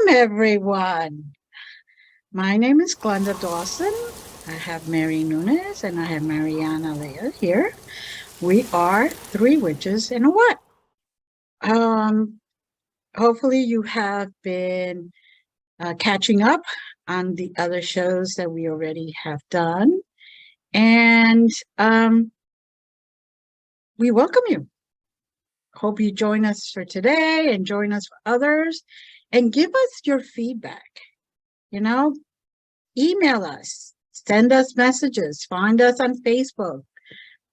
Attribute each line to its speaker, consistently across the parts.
Speaker 1: everyone. My name is Glenda Dawson. I have Mary Nunez and I have Marianna Leah here. We are three witches in a what? Um, Hopefully you have been catching up on the other shows that we already have done. And we welcome you. Hope you join us for today and join us for others and give us your feedback. You know, email us, send us messages, find us on Facebook.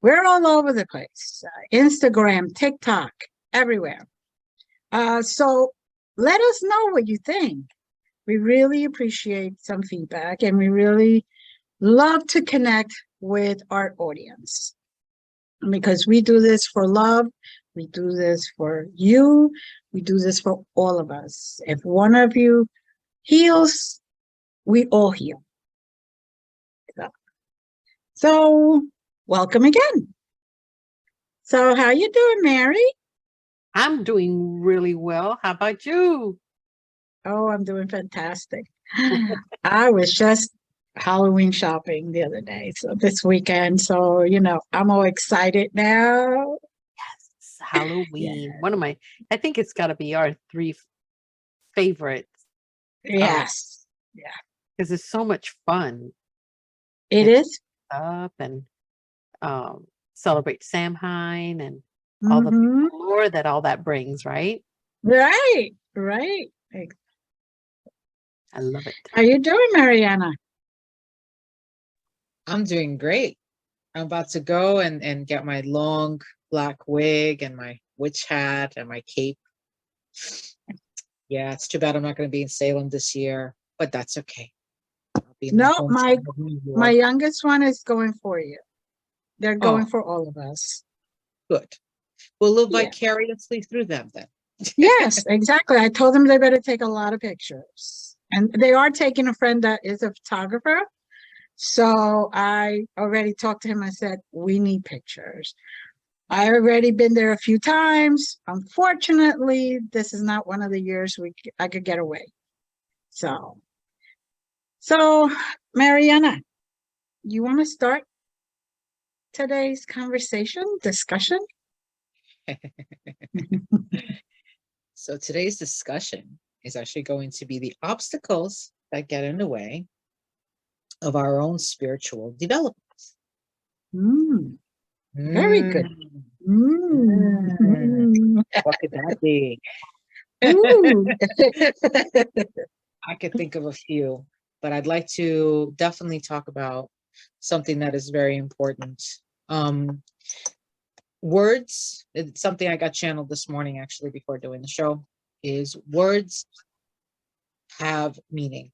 Speaker 1: We're all over the place. Instagram, TikTok, everywhere. So let us know what you think. We really appreciate some feedback and we really love to connect with our audience because we do this for love. We do this for you. We do this for all of us. If one of you heals, we all heal. So welcome again. So how you doing, Mary?
Speaker 2: I'm doing really well. How about you?
Speaker 1: Oh, I'm doing fantastic. I was just Halloween shopping the other day, so this weekend. So, I'm all excited now.
Speaker 2: Yes, Halloween. I think it's got to be our three favorites.
Speaker 1: Yes. Yeah.
Speaker 2: Because it's so much fun.
Speaker 1: It is.
Speaker 2: Up and celebrate Samhain and all the lore that all that brings, right?
Speaker 1: Right.
Speaker 2: I love it.
Speaker 1: How you doing, Marianna?
Speaker 3: I'm doing great. I'm about to go and get my long black wig and my witch hat and my cape. Yeah, it's too bad I'm not going to be in Salem this year, but that's okay.
Speaker 1: No, my youngest one is going for you. They're going for all of us.
Speaker 3: Good. We'll live vicariously through them then.
Speaker 1: Yes, exactly. I told them they better take a lot of pictures. And they are taking a friend that is a photographer. So I already talked to him. I said, we need pictures. I already been there a few times. Unfortunately, this is not one of the years I could get away. So Marianna, you want to start today's discussion?
Speaker 3: So today's discussion is actually going to be the obstacles that get in the way of our own spiritual development.
Speaker 1: Very good.
Speaker 3: What could that be? I could think of a few, but I'd like to definitely talk about something that is very important. Words, it's something I got channeled this morning actually before doing the show, is words have meaning.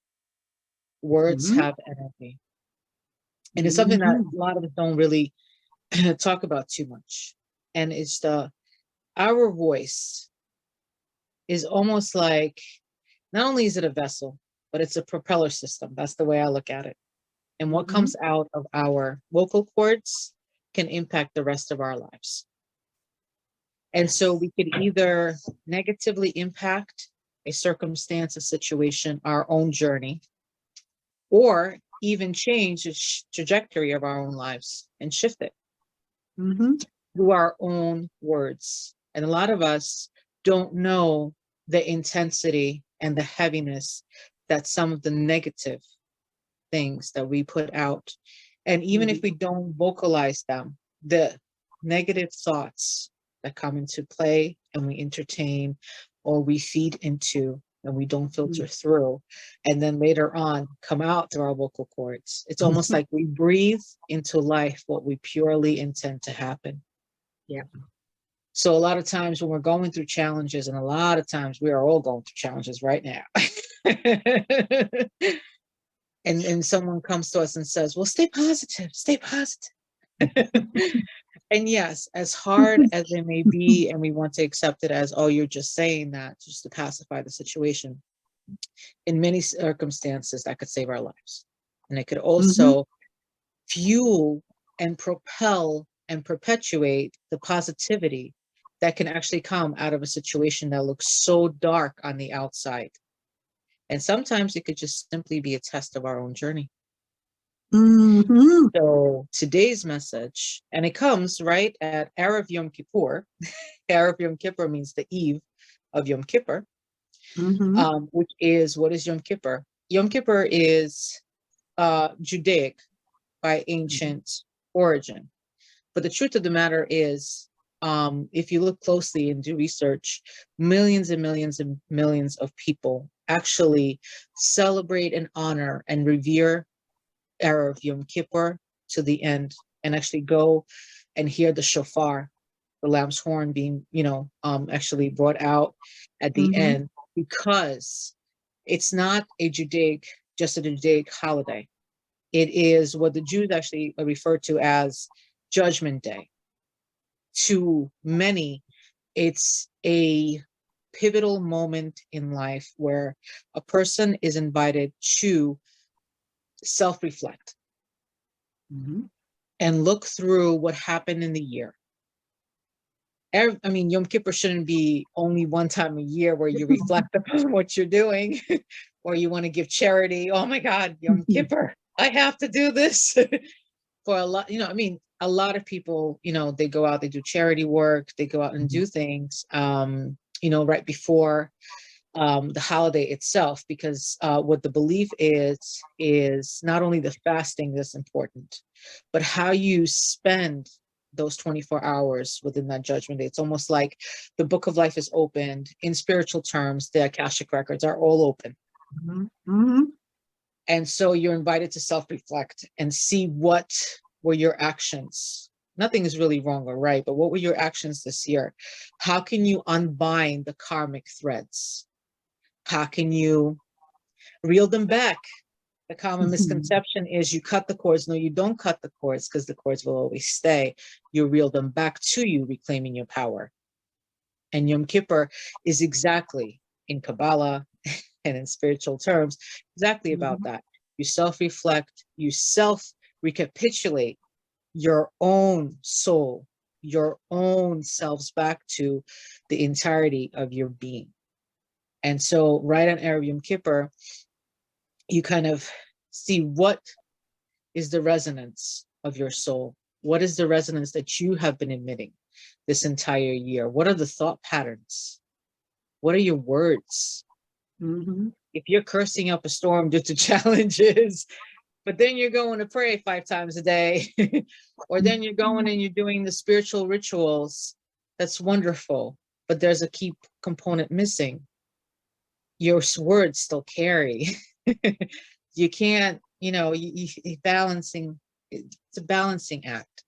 Speaker 3: Words have energy. And it's something that a lot of us don't really talk about too much. And it's our voice is almost like, not only is it a vessel, but it's a propeller system. That's the way I look at it. And what comes out of our vocal cords can impact the rest of our lives. And so we could either negatively impact a circumstance, a situation, our own journey, or even change the trajectory of our own lives and shift it through our own words. And a lot of us don't know the intensity and the heaviness that some of the negative things that we put out. And even if we don't vocalize them, the negative thoughts that come into play and we entertain or we feed into and we don't filter through, and then later on come out through our vocal cords. It's almost like we breathe into life what we purely intend to happen.
Speaker 1: Yeah.
Speaker 3: So a lot of times when we're going through challenges, and a lot of times we are all going through challenges right now. And someone comes to us and says, well, stay positive, stay positive. And yes, as hard as it may be, and we want to accept it as, oh, you're just saying that just to pacify the situation. In many circumstances, that could save our lives. And it could also fuel and propel and perpetuate the positivity that can actually come out of a situation that looks so dark on the outside. And sometimes it could just simply be a test of our own journey.
Speaker 1: Mm-hmm.
Speaker 3: So today's message, and it comes right at Erev Yom Kippur. Erev Yom Kippur means the eve of Yom Kippur,
Speaker 1: Mm-hmm.
Speaker 3: which is, what is Yom Kippur? Yom Kippur is Judaic by ancient origin. But the truth of the matter is, if you look closely and do research, millions and millions and millions of people actually celebrate and honor and revere Erev Yom Kippur to the end, and actually go and hear the shofar, the lamb's horn being, actually brought out at the
Speaker 1: Mm-hmm.
Speaker 3: end, because it's not just a Judaic holiday. It is what the Jews actually refer to as Judgment Day. To many, it's a pivotal moment in life where a person is invited to self-reflect
Speaker 1: Mm-hmm.
Speaker 3: and look through what happened in the year. Yom Kippur shouldn't be only one time a year where you reflect upon what you're doing, or you want to give charity. Oh my God, Yom Kippur, I have to do this. For a lot, a lot of people, they go out, they do charity work, they go out and do things, right before the holiday itself, because what the belief is not only the fasting that's important, but how you spend those 24 hours within that judgment day. It's almost like the book of life is opened. In spiritual terms, the Akashic records are all open.
Speaker 1: Mm-hmm.
Speaker 3: And so you're invited to self-reflect and see what were your actions. Nothing is really wrong or right, but what were your actions this year? How can you unbind the karmic threads? How can you reel them back? The common misconception is you cut the cords. No, you don't cut the cords, because the cords will always stay. You reel them back to you, reclaiming your power. And Yom Kippur is exactly, in Kabbalah and in spiritual terms, exactly about that. You self-reflect, you self-recapitulate your own soul, your own selves back to the entirety of your being. And so right on Erev Yom Kippur, you kind of see what is the resonance of your soul. What is the resonance that you have been emitting this entire year? What are the thought patterns? What are your words?
Speaker 1: Mm-hmm.
Speaker 3: If you're cursing up a storm due to challenges, but then you're going to pray 5 times a day, or then you're going and you're doing the spiritual rituals, that's wonderful. But there's a key component missing. Your words still carry. You can't, balancing, it's a balancing act.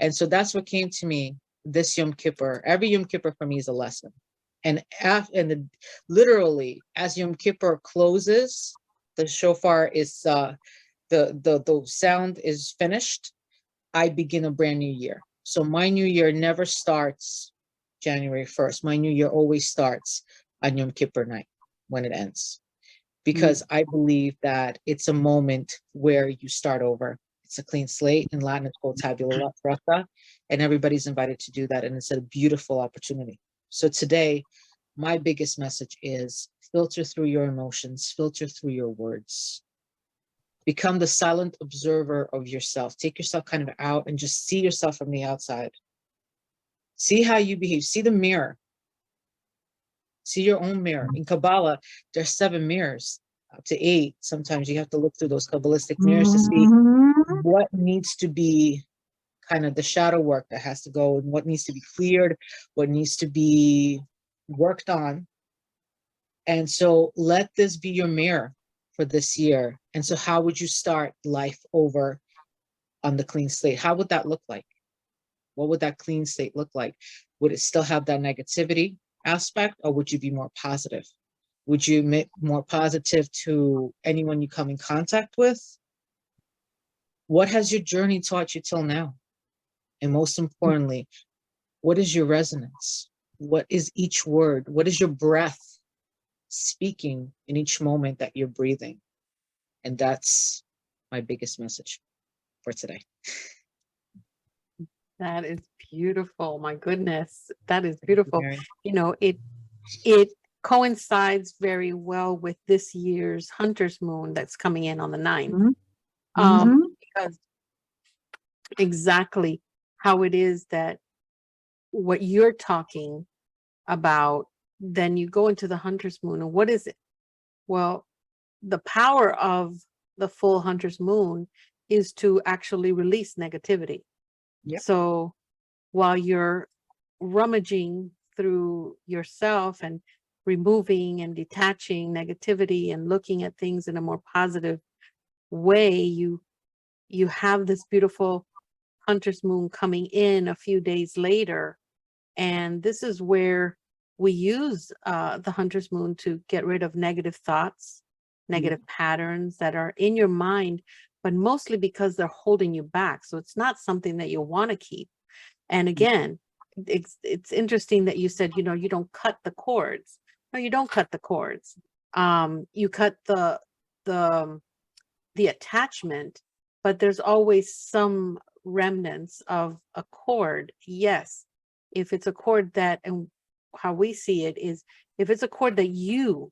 Speaker 3: And so that's what came to me this Yom Kippur. Every Yom Kippur for me is a lesson. And literally, as Yom Kippur closes, the shofar is the sound is finished, I begin a brand new year. So my new year never starts January 1st. My new year always starts on Yom Kippur night when it ends, because I believe that it's a moment where you start over. It's a clean slate. In Latin, it's called tabula rasa, and everybody's invited to do that. And it's a beautiful opportunity. So today, my biggest message is filter through your emotions, filter through your words. Become the silent observer of yourself. Take yourself kind of out and just see yourself from the outside. See how you behave. See the mirror. See your own mirror. In Kabbalah, there's 7 mirrors, up to 8. Sometimes you have to look through those Kabbalistic mirrors to see what needs to be kind of the shadow work that has to go, and what needs to be cleared, what needs to be worked on. And so let this be your mirror for this year. And so how would you start life over on the clean slate? How would that look like? What would that clean slate look like? Would it still have that negativity aspect, or would you be more positive? Would you make more positive to anyone you come in contact with? What has your journey taught you till now? And most importantly, what is your resonance? What is each word? What is your breath speaking in each moment that you're breathing? And that's my biggest message for today.
Speaker 2: That is beautiful. My goodness, that is beautiful.
Speaker 3: Mary.
Speaker 2: You know, it coincides very well with this year's Hunter's Moon that's coming in on the 9th.
Speaker 1: Mm-hmm.
Speaker 2: Because exactly how it is that what you're talking about, then you go into the Hunter's Moon. And what is it? Well, the power of the full Hunter's Moon is to actually release negativity.
Speaker 1: Yep.
Speaker 2: So while you're rummaging through yourself and removing and detaching negativity and looking at things in a more positive way, you have this beautiful Hunter's Moon coming in a few days later. And this is where we use the Hunter's Moon to get rid of negative thoughts, negative patterns that are in your mind, but mostly because they're holding you back. So it's not something that you want to keep. And again, it's interesting that you said, you know, you don't cut the cords. No, you don't cut the cords. You cut the attachment, but there's always some remnants of a cord. Yes, if it's a cord that, and how we see it is, if it's a cord that you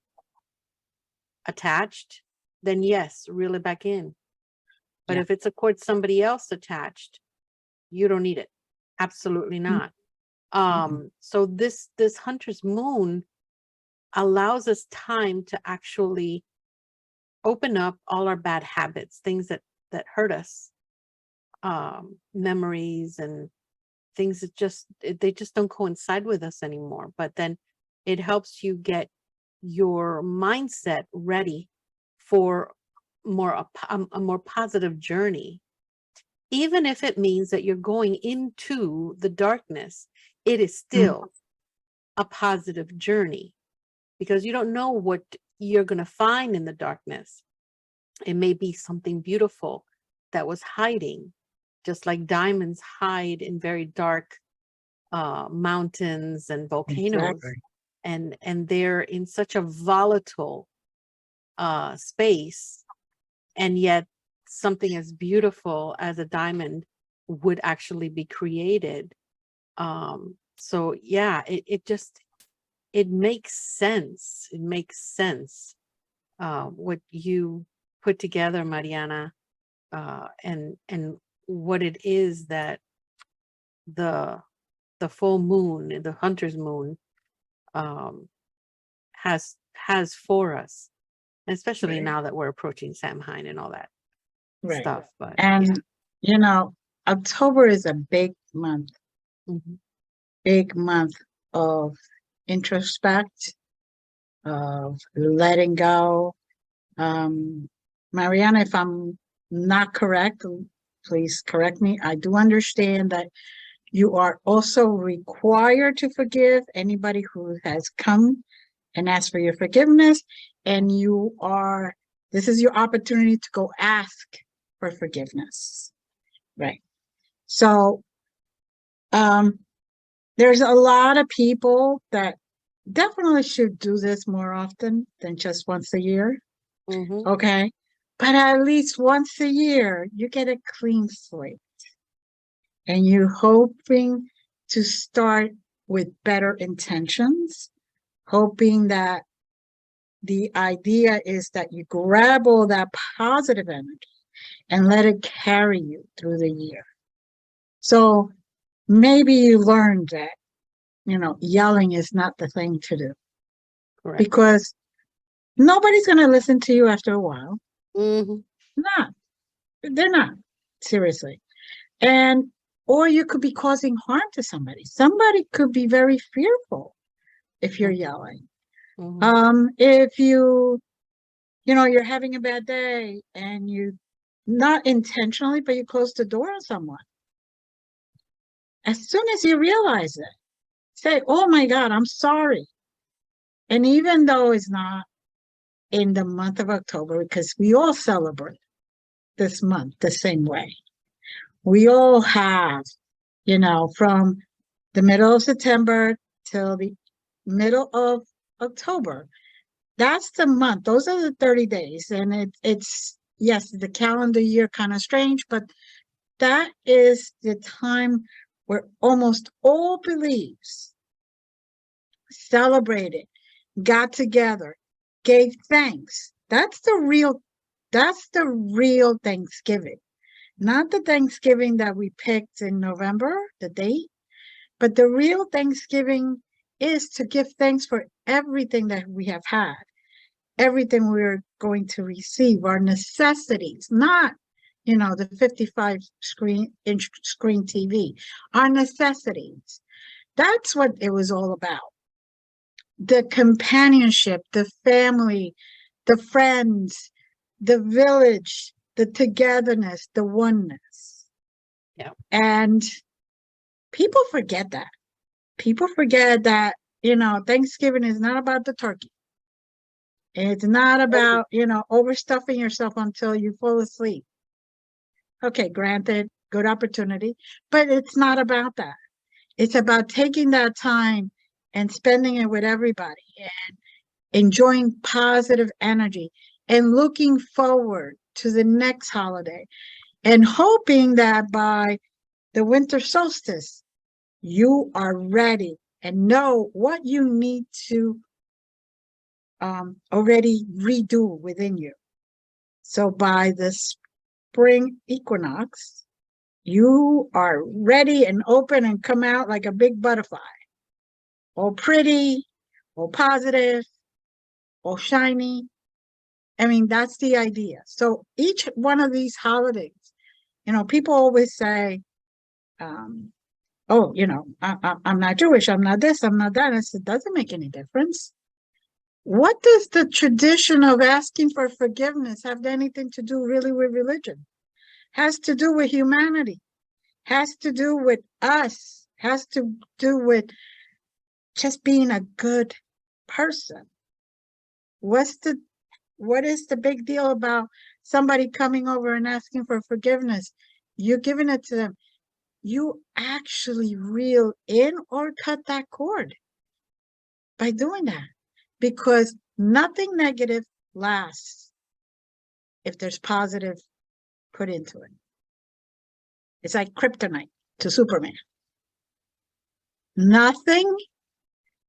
Speaker 2: attached, then yes, reel it back in. But
Speaker 1: Yeah.
Speaker 2: if it's a cord somebody else attached, you don't need it. Absolutely not. So this Hunter's Moon allows us time to actually open up all our bad habits, things that hurt us, memories and things that they just don't coincide with us anymore. But then it helps you get your mindset ready for a more positive journey. Even if it means that you're going into the darkness, it is still a positive journey, because you don't know what you're going to find in the darkness. It may be something beautiful that was hiding, just like diamonds hide in very dark mountains and volcanoes.
Speaker 1: Exactly.
Speaker 2: And they're in such a volatile space, and yet something as beautiful as a diamond would actually be created. So yeah, it makes sense. It makes sense what you put together, Marianna, and what it is that the full moon, the Hunter's Moon, has for us, especially
Speaker 1: Right.
Speaker 2: now that we're approaching Samhain and all that
Speaker 1: Right.
Speaker 2: stuff. But
Speaker 1: And, you know, October is a big month of introspect, of letting go. Marianna, if I'm not correct, please correct me. I do understand that you are also required to forgive anybody who has come and asked for your forgiveness, and this is your opportunity to go ask for forgiveness. Right. So, there's a lot of people that definitely should do this more often than just once a year. Okay. But at least once a year, you get a clean slate. And you're hoping to start with better intentions, hoping that the idea is that you grab all that positive energy and let it carry you through the year. So maybe you learned that, yelling is not the thing to do.
Speaker 2: correct.
Speaker 1: Because nobody's going to listen to you after a while. Not. They're not. Seriously. Or you could be causing harm to somebody. Somebody could be very fearful if you're yelling. If you're having a bad day and you, not intentionally, but you close the door on someone. As soon as you realize it, say, oh my God, I'm sorry. And even though it's not in the month of October, because we all celebrate this month the same way. We all have, from the middle of September till the middle of October. That's the month. Those are the 30 days. And it's, yes, the calendar year kind of strange, but that is the time where almost all beliefs celebrated, got together, gave thanks. That's the real Thanksgiving. Not the Thanksgiving that we picked in November, the date, but the real Thanksgiving is to give thanks for everything that we have had, everything we're going to receive, our necessities, not, the 55-inch screen TV, our necessities. That's what it was all about. The companionship, the family, the friends, the village, the togetherness, the oneness.
Speaker 2: Yeah.
Speaker 1: And people forget that. People forget that, Thanksgiving is not about the turkey. It's not about, overstuffing yourself until you fall asleep. Okay, granted, good opportunity, but it's not about that. It's about taking that time and spending it with everybody and enjoying positive energy and looking forward to the next holiday and hoping that by the winter solstice, you are ready and know what you need to already redo within you. So by the spring equinox, you are ready and open and come out like a big butterfly, all pretty, all positive, all shiny. I mean, that's the idea. So each one of these holidays, people always say, I'm not Jewish, I'm not this, I'm not that. I said, it doesn't make any difference. What does the tradition of asking for forgiveness have anything to do really with religion? Has to do with humanity, has to do with us, has to do with just being a good person. What is the big deal about somebody coming over and asking for forgiveness? You're giving it to them. You actually reel in or cut that cord by doing that, because nothing negative lasts if there's positive put into it. It's like kryptonite to Superman. Nothing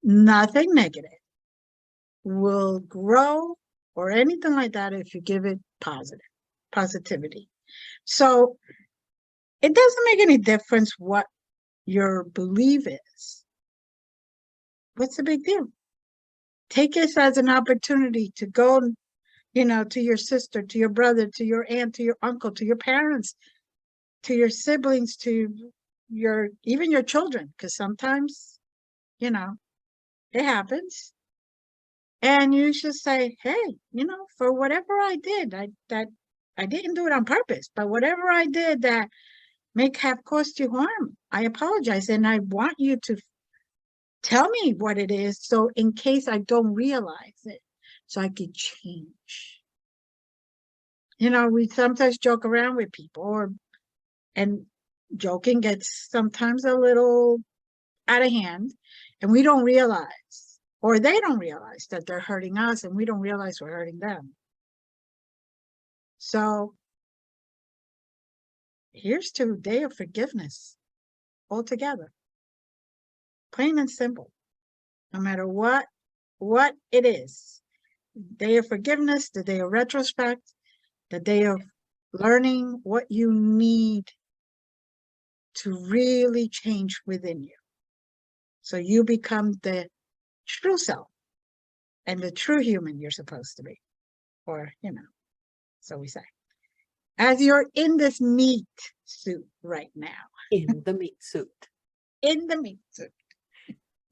Speaker 1: negative will grow or anything like that if you give it positivity. So it doesn't make any difference what your belief is. What's the big deal? Take this as an opportunity to go, to your sister, to your brother, to your aunt, to your uncle, to your parents, to your siblings, to even your children, because sometimes, it happens. And you should say, hey, for whatever I did, I didn't do it on purpose, but whatever I did that may have caused you harm, I apologize. And I want you to tell me what it is, so in case I don't realize it, so I could change. We sometimes joke around with people, and joking gets sometimes a little out of hand, and we don't realize, or they don't realize that they're hurting us, and we don't realize we're hurting them. So here's to Day of Forgiveness altogether. Plain and simple. No matter what it is. Day of forgiveness, the day of retrospect, the day of learning what you need to really change within you. So you become the true self and the true human you're supposed to be. Or, so we say. As you're in this meat suit right now.
Speaker 2: In the meat suit.
Speaker 1: In the meat suit.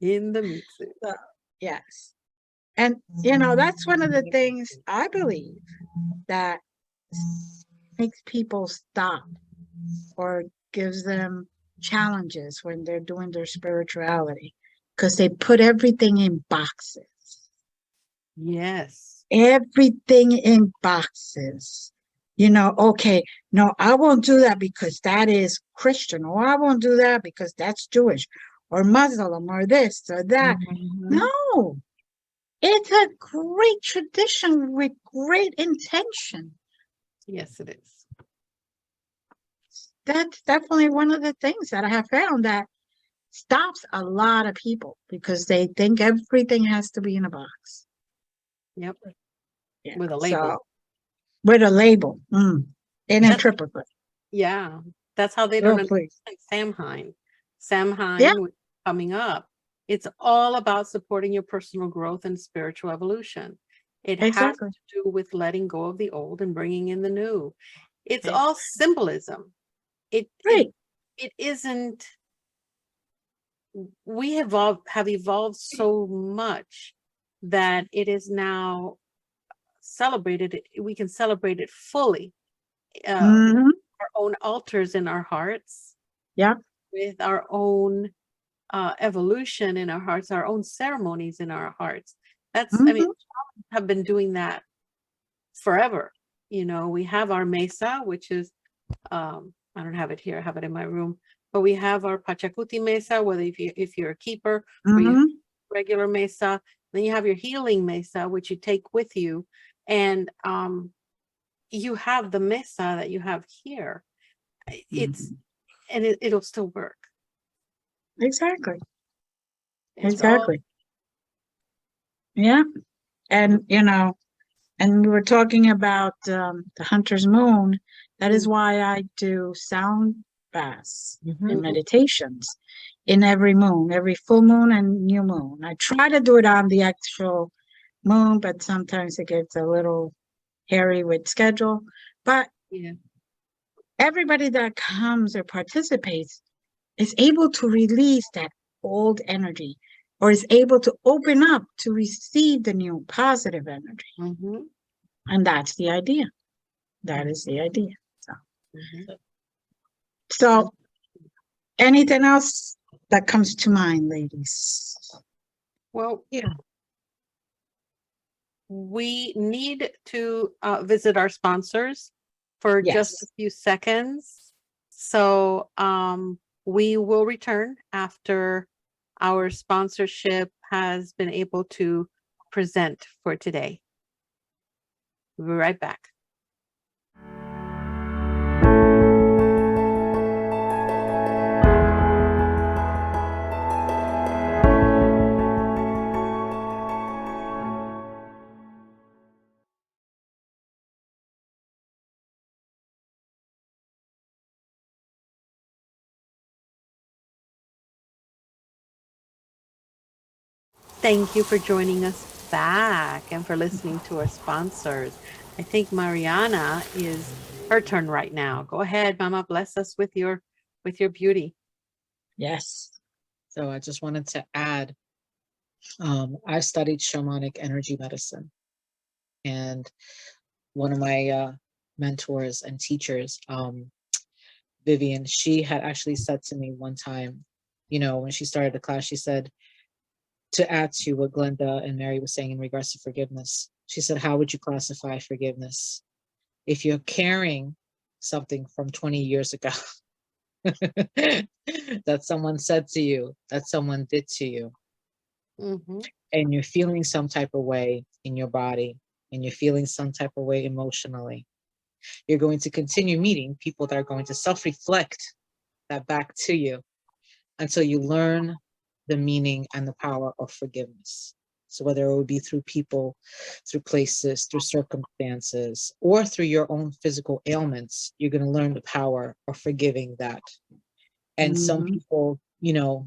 Speaker 2: In the meat suit.
Speaker 1: So, yes. And, that's one of the things I believe that makes people stop or gives them challenges when they're doing their spirituality, because they put everything in boxes.
Speaker 2: Yes.
Speaker 1: Everything in boxes. Okay, no, I won't do that because that is Christian, or I won't do that because that's Jewish or Muslim or this or that.
Speaker 2: Mm-hmm.
Speaker 1: No, it's a great tradition with great intention.
Speaker 2: Yes, it is.
Speaker 1: That's definitely one of the things that I have found, that stops a lot of people because they think everything has to be in a box.
Speaker 2: Yep.
Speaker 1: Yeah.
Speaker 2: With a label.
Speaker 1: So, with a label. In a
Speaker 2: That's-
Speaker 1: triplicate.
Speaker 2: Yeah. That's how they
Speaker 1: Oh,
Speaker 2: don't
Speaker 1: please.
Speaker 2: understand Samhain. Samhain
Speaker 1: Yeah.
Speaker 2: which is coming up. It's all about supporting your personal growth and spiritual evolution. It has
Speaker 1: Exactly.
Speaker 2: to do with letting go of the old and bringing in the new. It's
Speaker 1: Okay.
Speaker 2: all symbolism. It
Speaker 1: Right.
Speaker 2: it isn't. We have evolved so much that it is now celebrated. We can celebrate it fully.
Speaker 1: Mhm.
Speaker 2: Our own altars in our hearts,
Speaker 1: Yeah.
Speaker 2: with our own evolution in our hearts, our own ceremonies in our hearts. That's, I mean,
Speaker 1: Mhm.
Speaker 2: shamans have been doing that forever. You know, we have our mesa, which is, I don't have it here, I have it in my room, but we have our Pachacuti mesa, whether if you're a keeper or you have
Speaker 1: Mhm.
Speaker 2: regular mesa, then you have your healing mesa, which you take with you. And you have the mesa that you have here. It's,
Speaker 1: Mhm.
Speaker 2: and it'll still work.
Speaker 1: Exactly.
Speaker 2: It's all,
Speaker 1: Exactly. Yeah. And, and we were talking about the hunter's moon. That is
Speaker 2: Mm.
Speaker 1: why I do sound baths
Speaker 3: Mhm.
Speaker 1: and meditations in every moon, every full moon and new moon. I try to do it on the actual moon, but sometimes it gets a little hairy with schedule. But
Speaker 2: yeah.
Speaker 1: everybody that comes or participates is able to release that old energy or is able to open up to receive the new positive energy.
Speaker 2: Mm-hmm.
Speaker 1: And that's the idea. That is the idea.
Speaker 2: Mm-hmm.
Speaker 1: So anything else that comes to mind, ladies?
Speaker 2: Well,
Speaker 3: Yeah.
Speaker 2: we need to visit our sponsors for just a
Speaker 1: Yes.
Speaker 2: few seconds. So we will return after our sponsorship has been able to present for today. We'll be right back. Thank you for joining us back and for listening to our sponsors. I think Marianna is her turn right now. Go ahead, Mama. Bless us with your beauty.
Speaker 1: Yes.
Speaker 3: So I just wanted to add, I studied shamanic energy medicine, and one of my mentors and teachers, Vivian, she had actually said to me one time, when she started the class, she said, to add to what Glenda and Mary was saying in regards to forgiveness, she said, how would you classify forgiveness? If you're carrying something from 20 years ago that someone said to you, that someone did to you,
Speaker 2: Mm-hmm.
Speaker 3: and you're feeling some type of way in your body, and you're feeling some type of way emotionally, you're going to continue meeting people that are going to self-reflect that back to you until you learn the meaning and the power of forgiveness. So whether it would be through people, through places, through circumstances, or through your own physical ailments, you're going to learn the power of forgiving that. And some
Speaker 1: Mhm.
Speaker 3: people,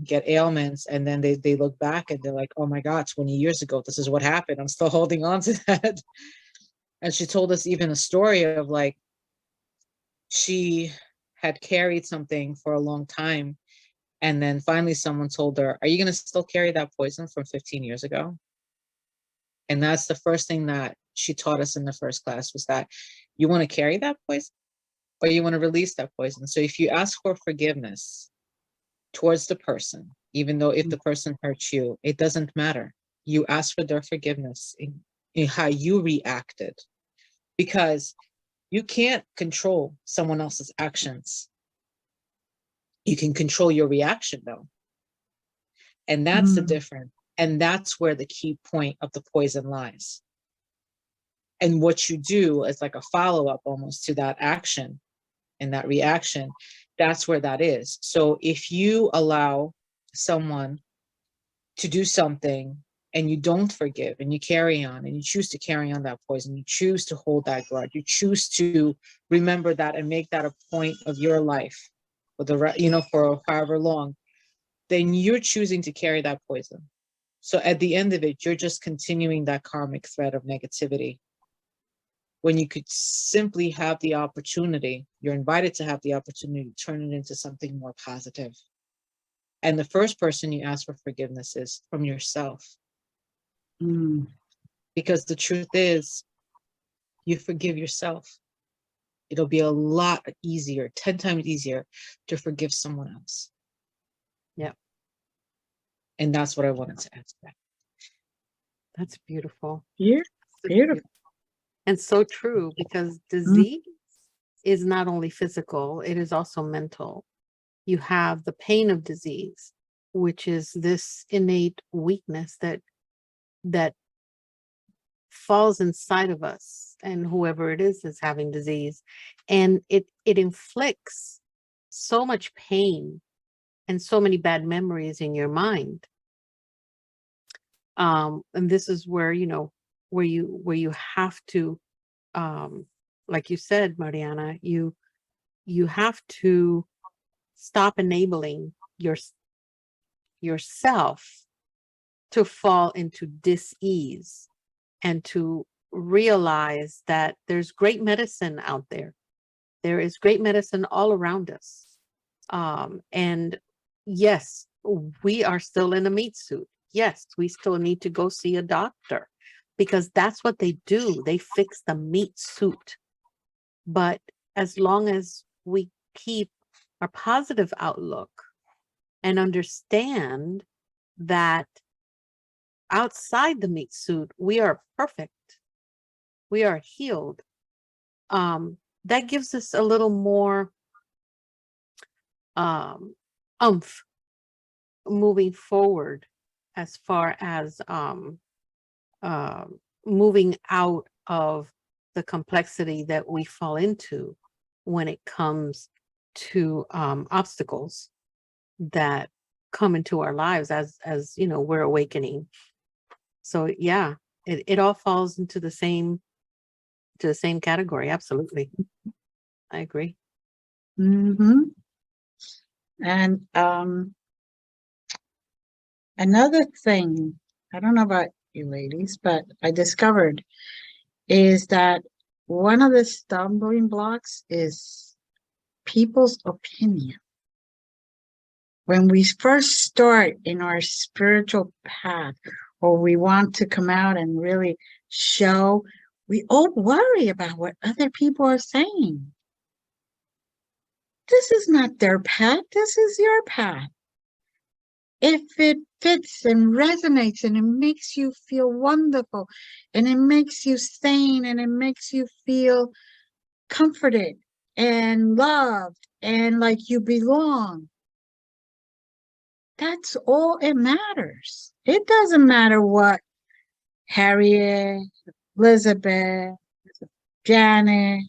Speaker 3: get ailments, and then they look back and they're like, oh my God, 20 years ago, this is what happened. I'm still holding on to that. And she told us even a story of like, she had carried something for a long time. And then finally someone told her, are you going to still carry that poison from 15 years ago? And that's the first thing that she taught us in the first class, was that you want to carry that poison or you want to release that poison. So if you ask for forgiveness towards the person, even though if the person hurts you, it doesn't matter. You ask for their forgiveness in how you reacted, because you can't control someone else's actions. You can control your reaction though. And that's the
Speaker 1: Mm.
Speaker 3: difference. And that's where the key point of the poison lies. And what you do is like a follow-up almost to that action and that reaction. That's where that is. So if you allow someone to do something and you don't forgive and you carry on and you choose to carry on that poison, you choose to hold that grudge, you choose to remember that and make that a point of your life for for however long, then you're choosing to carry that poison. So at the end of it, you're just continuing that karmic thread of negativity, when you could simply have the opportunity, you're invited to have the opportunity to turn it into something more positive. And the first person you ask for forgiveness is from yourself. Because the truth is, you forgive yourself, it'll be a lot easier, 10 times easier to forgive someone else.
Speaker 2: Yeah.
Speaker 3: And that's what I wanted to ask that.
Speaker 2: That's beautiful.
Speaker 1: Yeah, beautiful.
Speaker 2: And so true, because disease is not only physical, it is also mental. You have the pain of disease, which is this innate weakness that falls inside of us, and whoever it is having disease, and it inflicts so much pain and so many bad memories in your mind. And this is where, where you have to, like you said, Marianna, you have to stop enabling yourself to fall into dis-ease, and to realize that there's great medicine out there. There is great medicine all around us. And yes, we are still in a meat suit. Yes, we still need to go see a doctor, because that's what they do. They fix the meat suit. But as long as we keep our positive outlook and understand that outside the meat suit, we are perfect, we are healed, that gives us a little more oomph moving forward, as far as moving out of the complexity that we fall into when it comes to obstacles that come into our lives as we're awakening. So yeah, it all falls into the same category. Absolutely, I agree.
Speaker 1: And another thing, I don't know about you ladies, but I discovered is that one of the stumbling blocks is people's opinion. When we first start in our spiritual path, or we want to come out and really show, we all worry about what other people are saying. This is not their path. This is your path. If it fits and resonates and it makes you feel wonderful and it makes you sane and it makes you feel comforted and loved and like you belong, that's all it matters. It doesn't matter what Harriet, Elizabeth, Janet,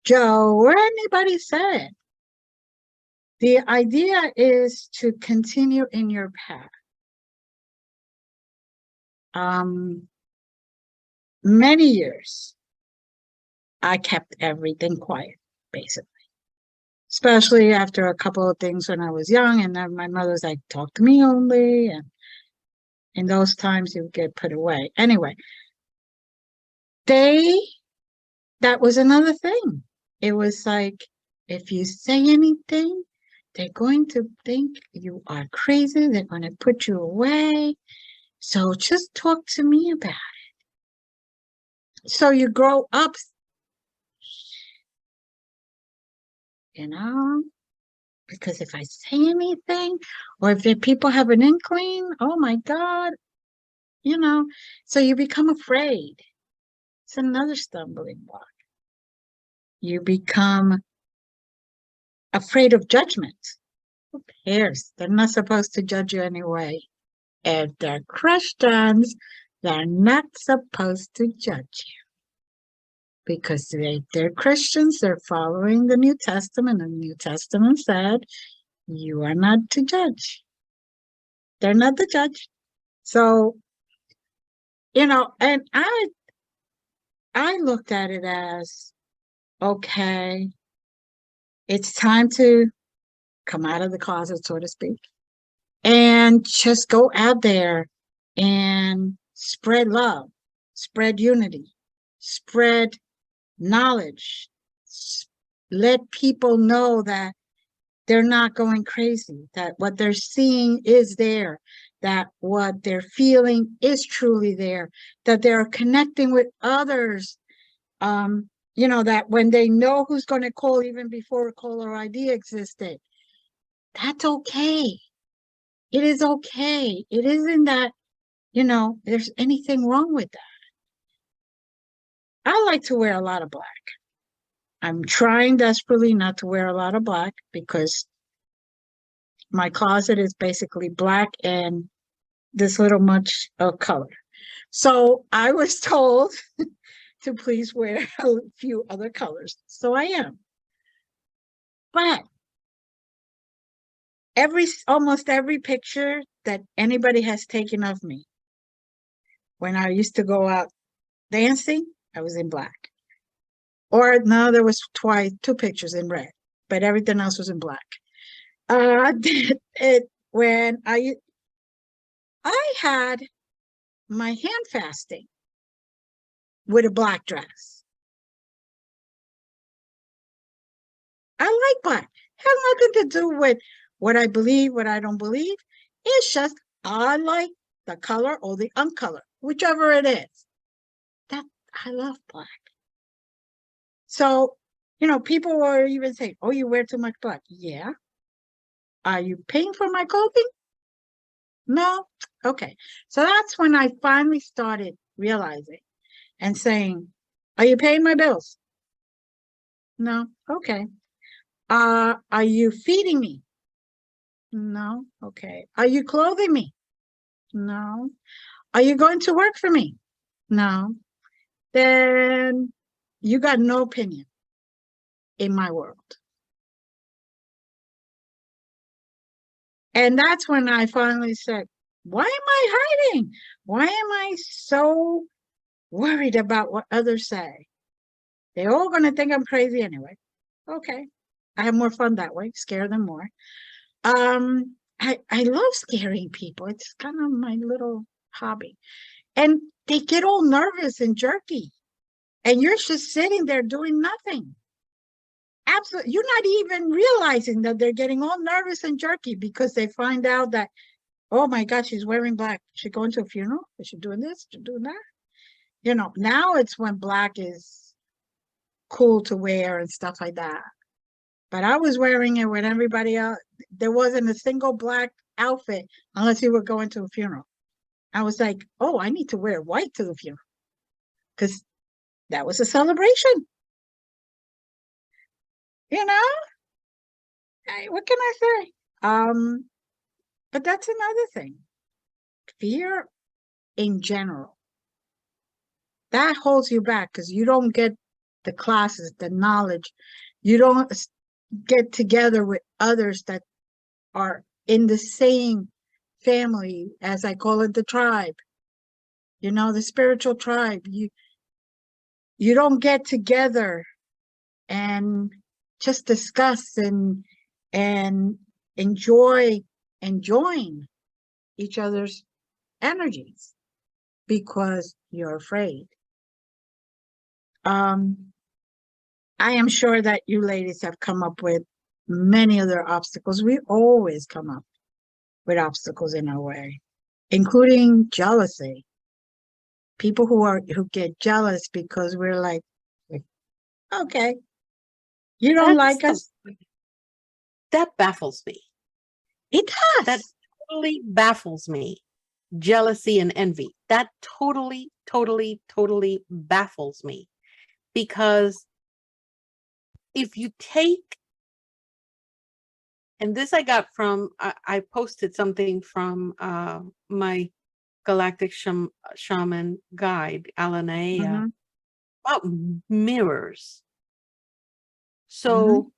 Speaker 1: Joe, or anybody said. The idea is to continue in your path. Many years, I kept everything quiet, basically. Especially after a couple of things when I was young, and then my mother's like, talk to me only, and in those times you get put away. Anyway, that was another thing. It was like, if you say anything, they're going to think you are crazy. They're going to put you away. So just talk to me about it. So you grow up, because if I say anything, or if people have an inkling, oh my God, so you become afraid. It's another stumbling block. You become afraid of judgment. Who cares? They're not supposed to judge you anyway. If they're Christians, they're not supposed to judge you. Because they're Christians, they're following the New Testament, and the New Testament said, you are not to judge. They're not the judge. So, you know, and I looked at it as, okay, it's time to come out of the closet, so to speak, and just go out there and spread love, spread unity, spread knowledge, let people know that they're not going crazy, that what they're seeing is there, that what they're feeling is truly there, that they're connecting with others. You know, that when they know who's going to call even before a caller ID existed, that's okay. It is okay. It isn't that, you know, there's anything wrong with that. I like to wear a lot of black. I'm trying desperately not to wear a lot of black because my closet is basically black and this little much of color. So I was told to please wear a few other colors. So I am. But almost every picture that anybody has taken of me, when I used to go out dancing, I was in black. Or no, there was two pictures in red, but everything else was in black. When I had my hand fasting with a black dress. I like black. Has nothing to do with what I believe, what I don't believe. It's just I like the color or the uncolor, whichever it is. That I love black. So, you know, people will even say, "Oh, you wear too much black." Yeah. Are you paying for my clothing? No. Okay. So that's when I finally started realizing and saying, "Are you paying my bills?" No. Okay. Are you feeding me? No. Okay. Are you clothing me? No. Are you going to work for me? No. Then you got no opinion in my world. And that's when I finally said, why am I hiding? Why am I so worried about what others say? They're all going to think I'm crazy anyway. Okay. I have more fun that way, scare them more. I love scaring people. It's kind of my little hobby. And they get all nervous and jerky. And you're just sitting there doing nothing. Absolutely. You're not even realizing that they're getting all nervous and jerky because they find out that, oh my God, she's wearing black. Is she going to a funeral? Is she doing this? Is she doing that? You know, now it's when black is cool to wear and stuff like that. But I was wearing it when everybody else, there wasn't a single black outfit unless you were going to a funeral. I was like, oh, I need to wear white to the funeral because that was a celebration. You know, what can I say? But that's another thing. Fear in general, that holds you back because you don't get the classes, the knowledge. You don't get together with others that are in the same family, as I call it, the tribe. You know, the spiritual tribe. You don't get together and just discuss and enjoy and join each other's energies because you're afraid. I am sure that you ladies have come up with many other obstacles. We always come up with obstacles in our way, including jealousy. People who get jealous because we're like, okay, you don't like us.
Speaker 2: That baffles me.
Speaker 1: It does.
Speaker 2: That totally baffles me. Jealousy and envy. That totally baffles me. Because if you take, and this I got from, I posted something from my Galactic Shaman guide, Alana, about mirrors. So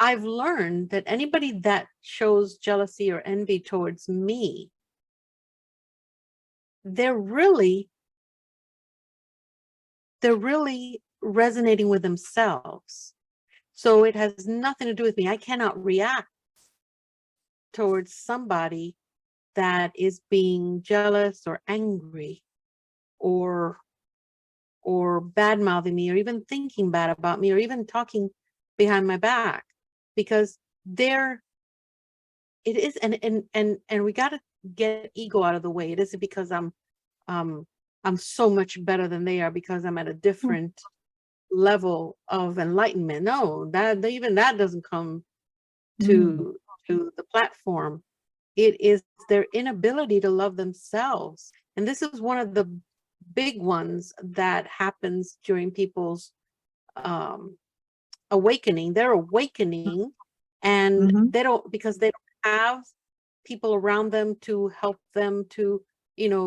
Speaker 2: I've learned that anybody that shows jealousy or envy towards me, they're really resonating with themselves. So it has nothing to do with me. I cannot react towards somebody that is being jealous or angry or bad mouthing me, or even thinking bad about me, or even talking behind my back, because it is, and we got to get ego out of the way. It isn't because I'm so much better than they are, because I'm at a different level of enlightenment. No, even that doesn't come to the platform. It is their inability to love themselves. And this is one of the big ones that happens during people's awakening. They're awakening, and they don't, because they don't have people around them to help them to,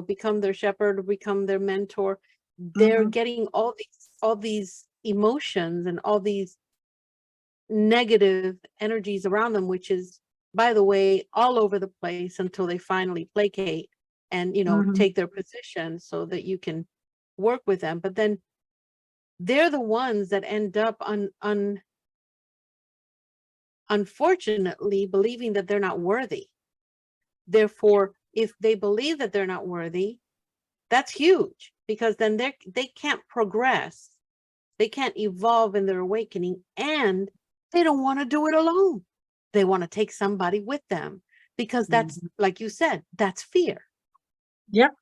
Speaker 2: become their shepherd or become their mentor. They're getting all these emotions and all these negative energies around them, which is, by the way, all over the place, until they finally placate and take their position so that you can work with them. But then they're the ones that end up unfortunately believing that they're not worthy. Therefore, if they believe that they're not worthy, that's huge, because then they can't progress, they can't evolve in their awakening, and they don't want to do it alone. They want to take somebody with them, because that's, like you said, that's fear.
Speaker 1: Yep.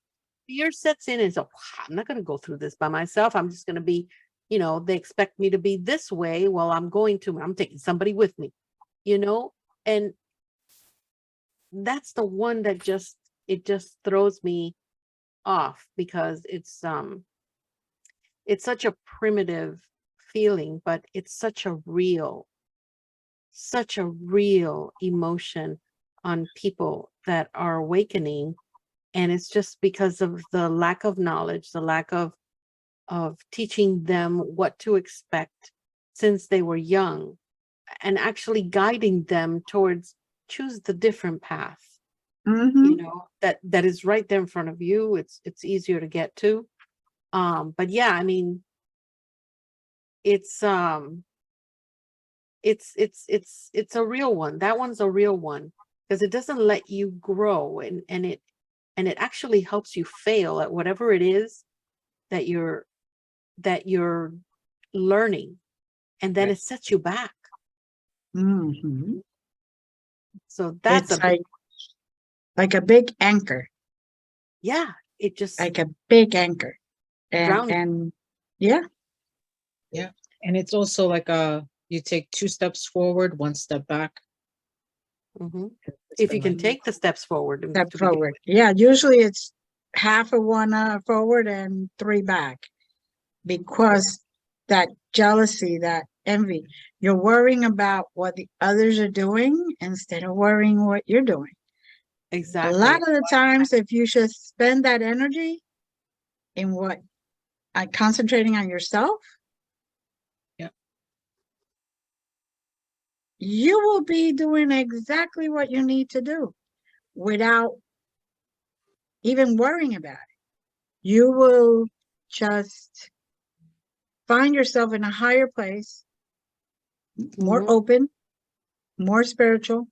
Speaker 2: Fear sets in and so, I'm not going to go through this by myself. I'm just going to be, they expect me to be this way. Well, I'm taking somebody with me, and that's the one that just throws me off, because it's such a primitive feeling, but it's such a real emotion on people that are awakening. And it's just because of the lack of knowledge, the lack of teaching them what to expect since they were young, and actually guiding them towards choose the different path. That is right there in front of you. It's easier to get to. But yeah, I mean, it's a real one. That one's a real one, because it doesn't let you grow, and it actually helps you fail at whatever it is that you're learning, and then it sets you back. So that's
Speaker 1: it's like a big anchor.
Speaker 2: Yeah, it just
Speaker 1: like a big anchor.
Speaker 2: Ground.
Speaker 1: And yeah.
Speaker 3: And it's also like you take 2 steps forward, 1 step back.
Speaker 2: If you can take the steps forward.
Speaker 1: Step forward. Yeah, usually it's half of 1 forward and 3 back, because that jealousy, that envy, you're worrying about what the others are doing instead of worrying what you're doing.
Speaker 2: Exactly.
Speaker 1: A lot of the times, if you should spend that energy in concentrating on yourself, you will be doing exactly what you need to do without even worrying about it. You will just find yourself in a higher place, more open, more spiritual,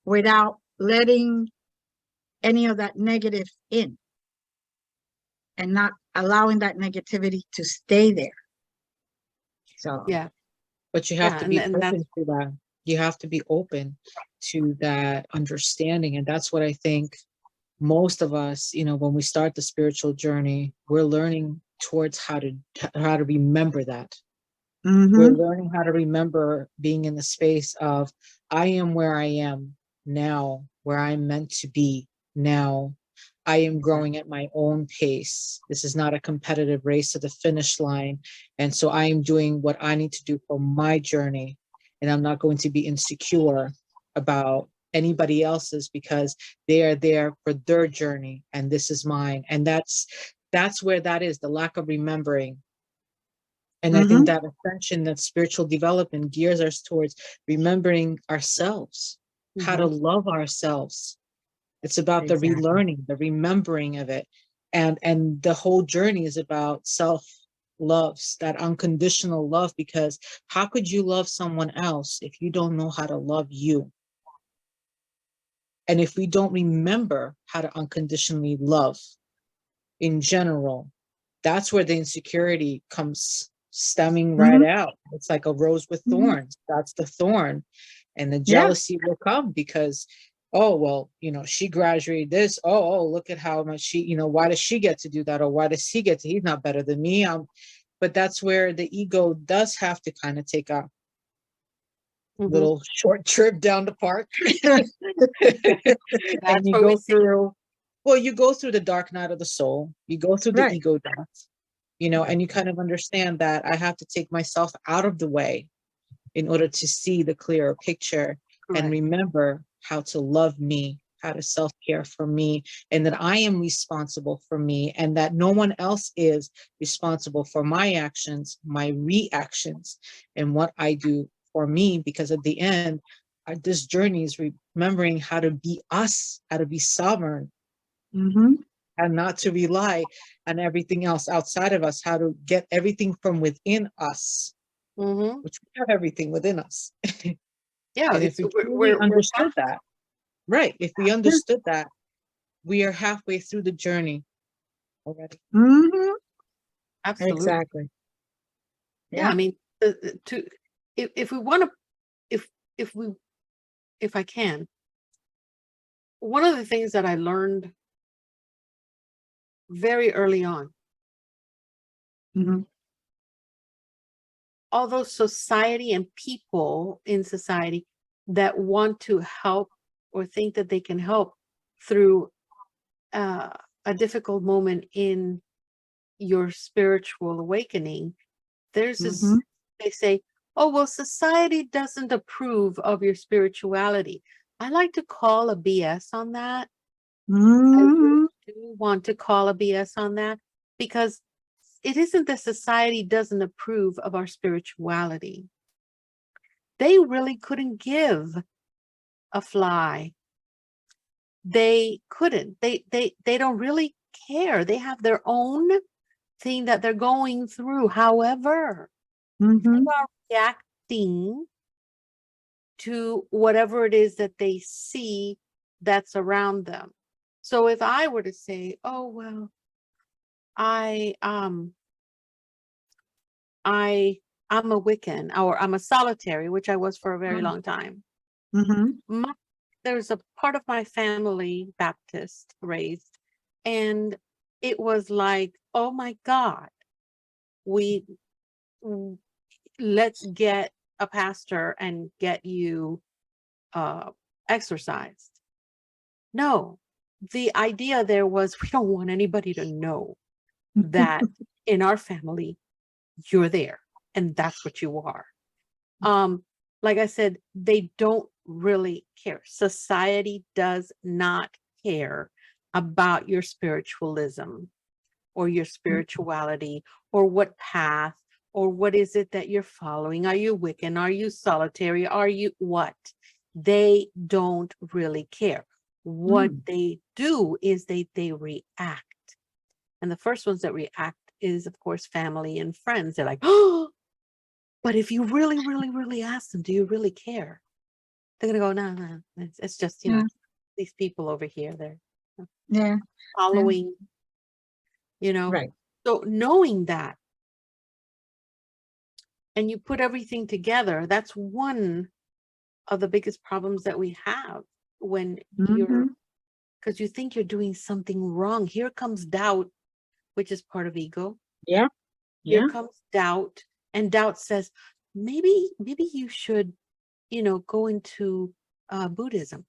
Speaker 1: without letting any of that negative in, and not allowing that negativity to stay there. So
Speaker 2: yeah.
Speaker 3: But you have to be open to that. You have to be open to that understanding. And that's what I think most of us, when we start the spiritual journey, we're learning towards how to remember that. We're learning how to remember being in the space of, I am where I am now, where I'm meant to be now. I am growing at my own pace. This is not a competitive race to the finish line. And so I am doing what I need to do for my journey. And I'm not going to be insecure about anybody else's, because they are there for their journey and this is mine. And that's where that is, the lack of remembering And I think that ascension, that spiritual development gears us towards remembering ourselves, how to love ourselves. It's about the
Speaker 1: Exactly.
Speaker 3: relearning, the remembering of it. And the whole journey is about self-love, that unconditional love, because how could you love someone else if you don't know how to love you? And if we don't remember how to unconditionally love in general, that's where the insecurity comes stemming right out. It's like a rose with thorns. That's the thorn. And the
Speaker 1: Yeah.
Speaker 3: jealousy will come because, oh, well, she graduated this. Oh, look at how much she, why does she get to do that? Or why does he get to, he's not better than me. But that's where the ego does have to kind of take a little short trip down the park. And you go through, well, you go through the dark night of the soul. You go through the ego death, and you kind of understand that I have to take myself out of the way in order to see the clearer picture and remember how to love me, how to self-care for me, and that I am responsible for me, and that no one else is responsible for my actions, my reactions, and what I do for me. Because at the end, this journey is remembering how to be us, how to be sovereign, and not to rely on everything else outside of us, how to get everything from within us, which we have everything within us.
Speaker 2: Yeah,
Speaker 3: And if we truly understood that, right, if we understood that, we are halfway through the journey already.
Speaker 2: absolutely.
Speaker 1: Exactly.
Speaker 2: Yeah, I mean, if we want to, if I can, one of the things that I learned very early on, although society and people in society that want to help or think that they can help through a difficult moment in your spiritual awakening, there's this, they say, oh, well, society doesn't approve of your spirituality. I like to call a BS on that. I really do want to call a BS on that, because it isn't that society doesn't approve of our spirituality. They really couldn't give a fly. They couldn't. They don't really care. They have their own thing that they're going through. However, they are reacting to whatever it is that they see that's around them. So if I were to say, oh, well, I'm a Wiccan, or I'm a solitary, which I was for a very long time. There's a part of my family, Baptist raised, and it was like, oh my God, let's get a pastor and get you exorcised. No, the idea there was, we don't want anybody to know that in our family you're there, and that's what you are. Like I said, they don't really care. Society does not care about your spiritualism or your spirituality or what path or what is it that you're following. Are you Wiccan? Are you solitary? Are you what? They don't really care. What they do is they react. And the first ones that react is, of course, family and friends. They're like, oh, but if you really, really, really ask them, do you really care? They're going to go, no, it's just, these people over here, they're following,
Speaker 1: Right.
Speaker 2: So knowing that, and you put everything together, that's one of the biggest problems that we have when because you think you're doing something wrong. Here comes doubt, which is part of ego.
Speaker 1: Yeah.
Speaker 2: Here comes doubt, and doubt says, maybe you should, go into Buddhism.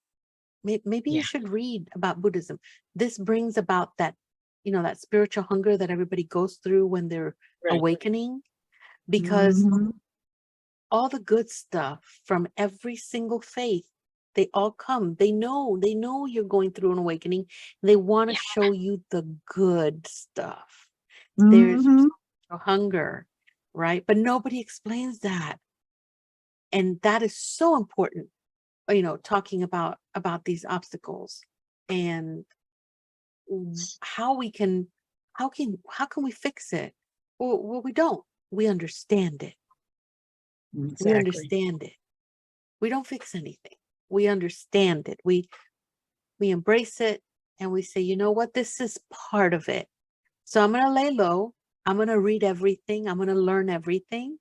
Speaker 2: Maybe you should read about Buddhism. This brings about that, that spiritual hunger that everybody goes through when they're awakening, because all the good stuff from every single faith, they all come. They know you're going through an awakening. They want to show you the good stuff. There's hunger. right? But nobody explains that. And that is so important, talking about these obstacles and how can we fix it? Well, we don't. We understand it. We
Speaker 1: Exactly.
Speaker 2: understand it. We don't fix anything. We understand it. We embrace it and we say, you know what? This is part of it. So I'm going to lay low. I'm going to read everything. I'm going to learn everything.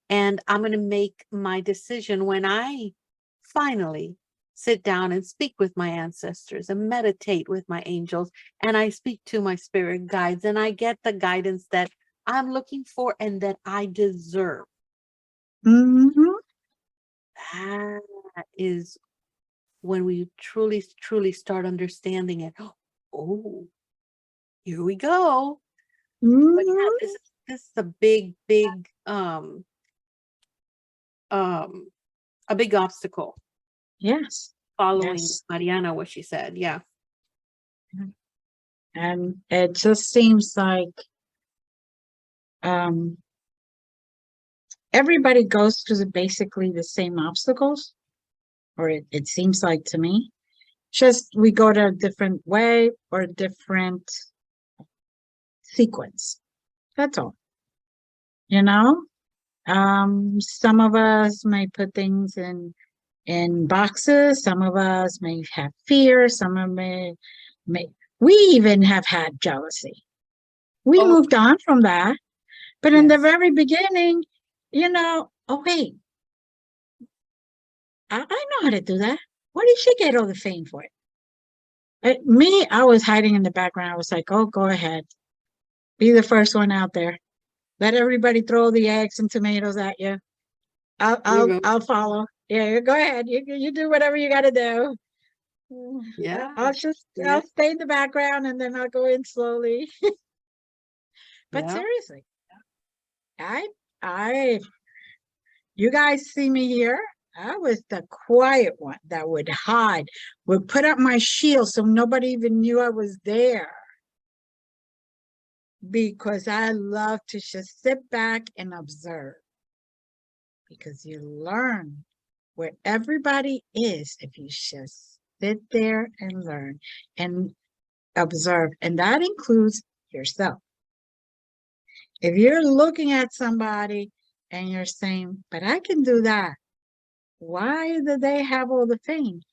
Speaker 2: And I'm going to make my decision when I finally sit down and speak with my ancestors and meditate with my angels. And I speak to my spirit guides and I get the guidance that I'm looking for and that I deserve.
Speaker 1: Mm-hmm.
Speaker 2: That is when we truly, truly start understanding it. Oh, here we go. But yeah,
Speaker 1: Mm-hmm.
Speaker 2: this is a big, a big obstacle
Speaker 1: Yes.
Speaker 2: following
Speaker 1: Yes.
Speaker 2: Marianna, what she said. Yeah.
Speaker 1: And it just seems like um, everybody goes through basically the same obstacles, or it seems like to me. Just we go to a different way or a different sequence. That's all. You know? Some of us may put things in boxes, some of us may have fear, some of may we even have had jealousy. We
Speaker 2: Oh,
Speaker 1: moved on from that. But in the
Speaker 2: yes.
Speaker 1: very beginning, oh wait, I know how to do that. Why did she get all the fame for it? I was hiding in the background. I was like, oh, go ahead. Be the first one out there. Let everybody throw the eggs and tomatoes at you. I'll follow. Yeah, go ahead. You do whatever you got to do.
Speaker 2: Yeah.
Speaker 1: I'll stay in the background and then I'll go in slowly. But
Speaker 2: Yeah.
Speaker 1: seriously, you guys see me here. I was the quiet one that would hide, would put up my shield so nobody even knew I was there. Because I love to just sit back and observe. Because you learn where everybody is if you just sit there and learn and observe. And that includes yourself. If you're looking at somebody and you're saying, but I can do that. Why do they have all the fame?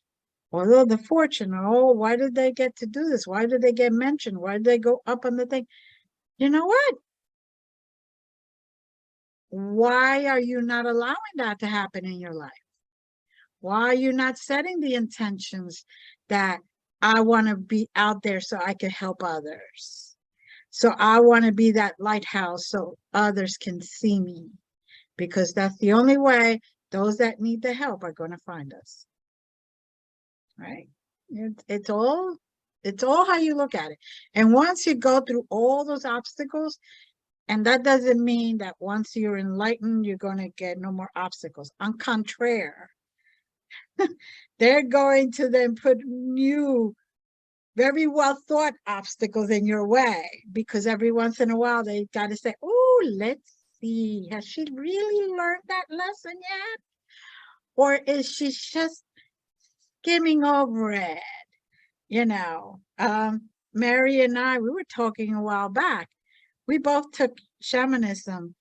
Speaker 1: Or all the fortune? Oh, why did they get to do this? Why did they get mentioned? Why did they go up on the thing? You know what? Why are you not allowing that to happen in your life? Why are you not setting the intentions that I want to be out there so I can help others? So I want to be that lighthouse so others can see me, because that's the only way those that need the help are going to find us. Right? It's all how you look at it. And once you go through all those obstacles, and that doesn't mean that once you're enlightened, you're going to get no more obstacles. On contraire, they're going to then put new, very well thought obstacles in your way, because every once in a while they got to say, oh, let's see, has she really learned that lesson yet? Or is she just skimming over it? Mary and I, we were talking a while back. We both took shamanism,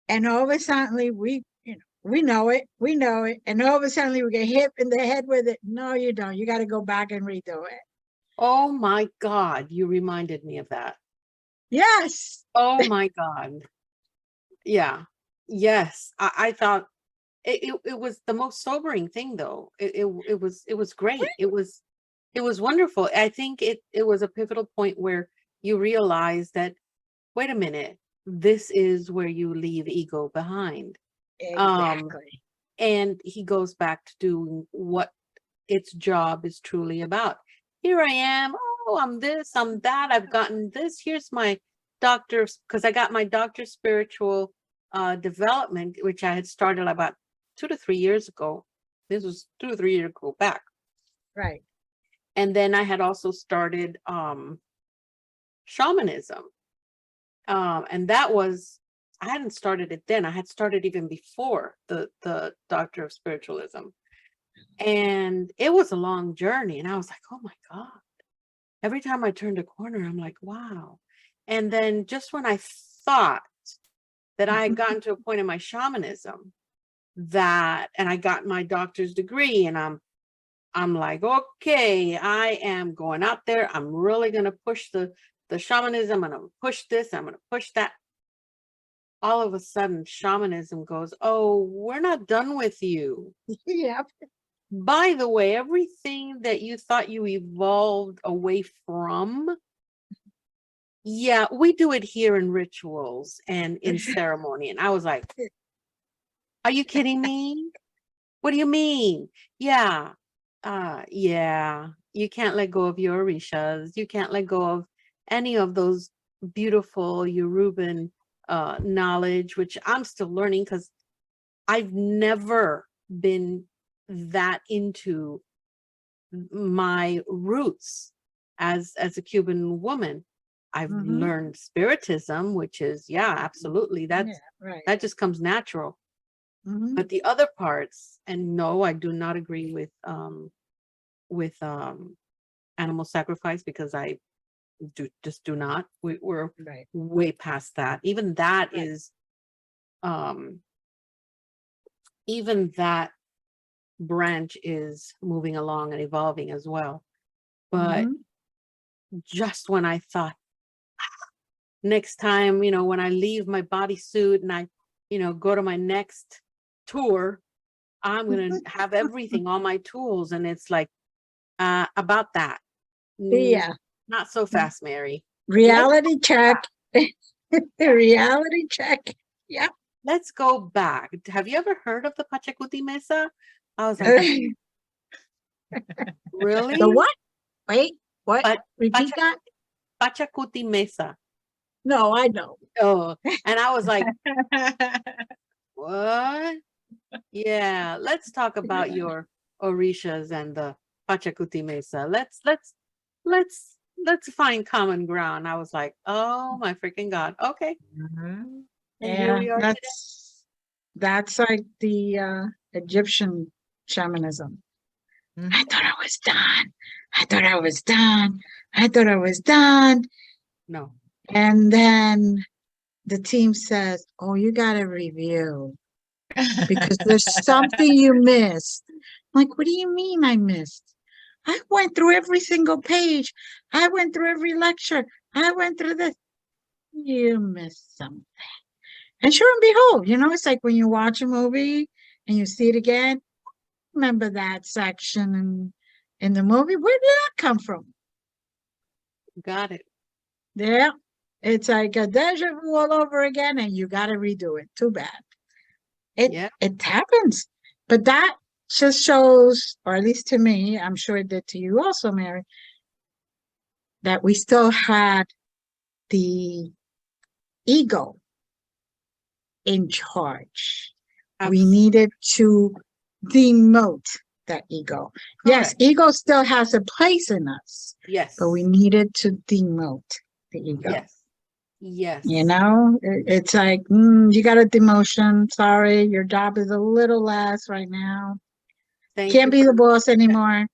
Speaker 1: and all of a sudden we know it, and all of a sudden we get hit in the head with it. No, you don't. You got to go back and redo it.
Speaker 2: Oh my God, you reminded me of that.
Speaker 1: Yes.
Speaker 2: Oh my God. Yeah. Yes. I thought it was the most sobering thing though. It was great. It was wonderful. I think it was a pivotal point where you realize that, wait a minute, this is where you leave ego behind.
Speaker 1: Exactly.
Speaker 2: And he goes back to doing what its job is truly about. Here I am. Oh, I'm this, I'm that. I've gotten this. Here's my doctor's, because I got my doctor's spiritual development, which I had started about 2 to 3 years ago. This was 2 to 3 years ago back.
Speaker 1: Right.
Speaker 2: And then I had also started shamanism. And that was, I hadn't started it then. I had started even before the Doctor of Spiritualism. And it was a long journey. And I was like, oh my God. Every time I turned a corner, I'm like, wow. And then just when I thought that I had gotten to a point in my shamanism and I got my doctor's degree, and I'm like, okay, I am going out there. I'm really going to push the shamanism. I'm going to push this. I'm going to push that. All of a sudden, shamanism goes, oh, we're not done with you.
Speaker 1: Yeah.
Speaker 2: By the way, everything that you thought you evolved away from, yeah, we do it here in rituals and in ceremony. And I was like, are you kidding me? What do you mean? Yeah. Yeah, you can't let go of your orishas. You can't let go of any of those beautiful Yoruban knowledge, which I'm still learning because I've never been that into my roots as a Cuban woman. I've learned spiritism, which is, yeah, absolutely. That just comes natural. But the other parts, and no, I do not agree with animal sacrifice, because I do not. We're way past that. Even that is even that branch is moving along and evolving as well. But just when I thought, next time, when I leave my bodysuit and I, go to my next tour, I'm going to have everything, all my tools. And it's like, about that.
Speaker 1: Yeah.
Speaker 2: Not so fast, Mary.
Speaker 1: Reality check. Reality check. Yeah.
Speaker 2: Let's go back. Have you ever heard of the Pachacuti Mesa? I was like, really?
Speaker 1: The what? Wait, what?
Speaker 2: But
Speaker 1: Repeat that?
Speaker 2: Pachacuti Mesa.
Speaker 1: No, I know.
Speaker 2: Oh, and I was like, what? Yeah, let's talk about your orishas and the Pachacuti Mesa. Let's find common ground. I was like, oh my freaking God. Okay. And here we are today.
Speaker 1: That's like the Egyptian shamanism. I thought I was done. I thought I was done. I thought I was done.
Speaker 2: No.
Speaker 1: And then the team says, oh, you got to review because there's something you missed. I'm like, what do you mean I missed? I went through every single page. I went through every lecture. I went through this. You missed something. And sure and behold, it's like when you watch a movie and you see it again. Remember that section in the movie? Where did that come from?
Speaker 2: Got it.
Speaker 1: Yeah. It's like a deja vu all over again, and you got to redo it. Too bad. It happens. But that just shows, or at least to me, I'm sure it did to you also, Mary, that we still had the ego in charge.
Speaker 2: Absolutely.
Speaker 1: We needed to demote that ego. Correct. Yes, ego still has a place in us.
Speaker 2: Yes.
Speaker 1: But we needed to demote the ego.
Speaker 2: Yes. Yes.
Speaker 1: It's like, you got a demotion. Sorry, your job is a little less right now. Can't be the boss anymore.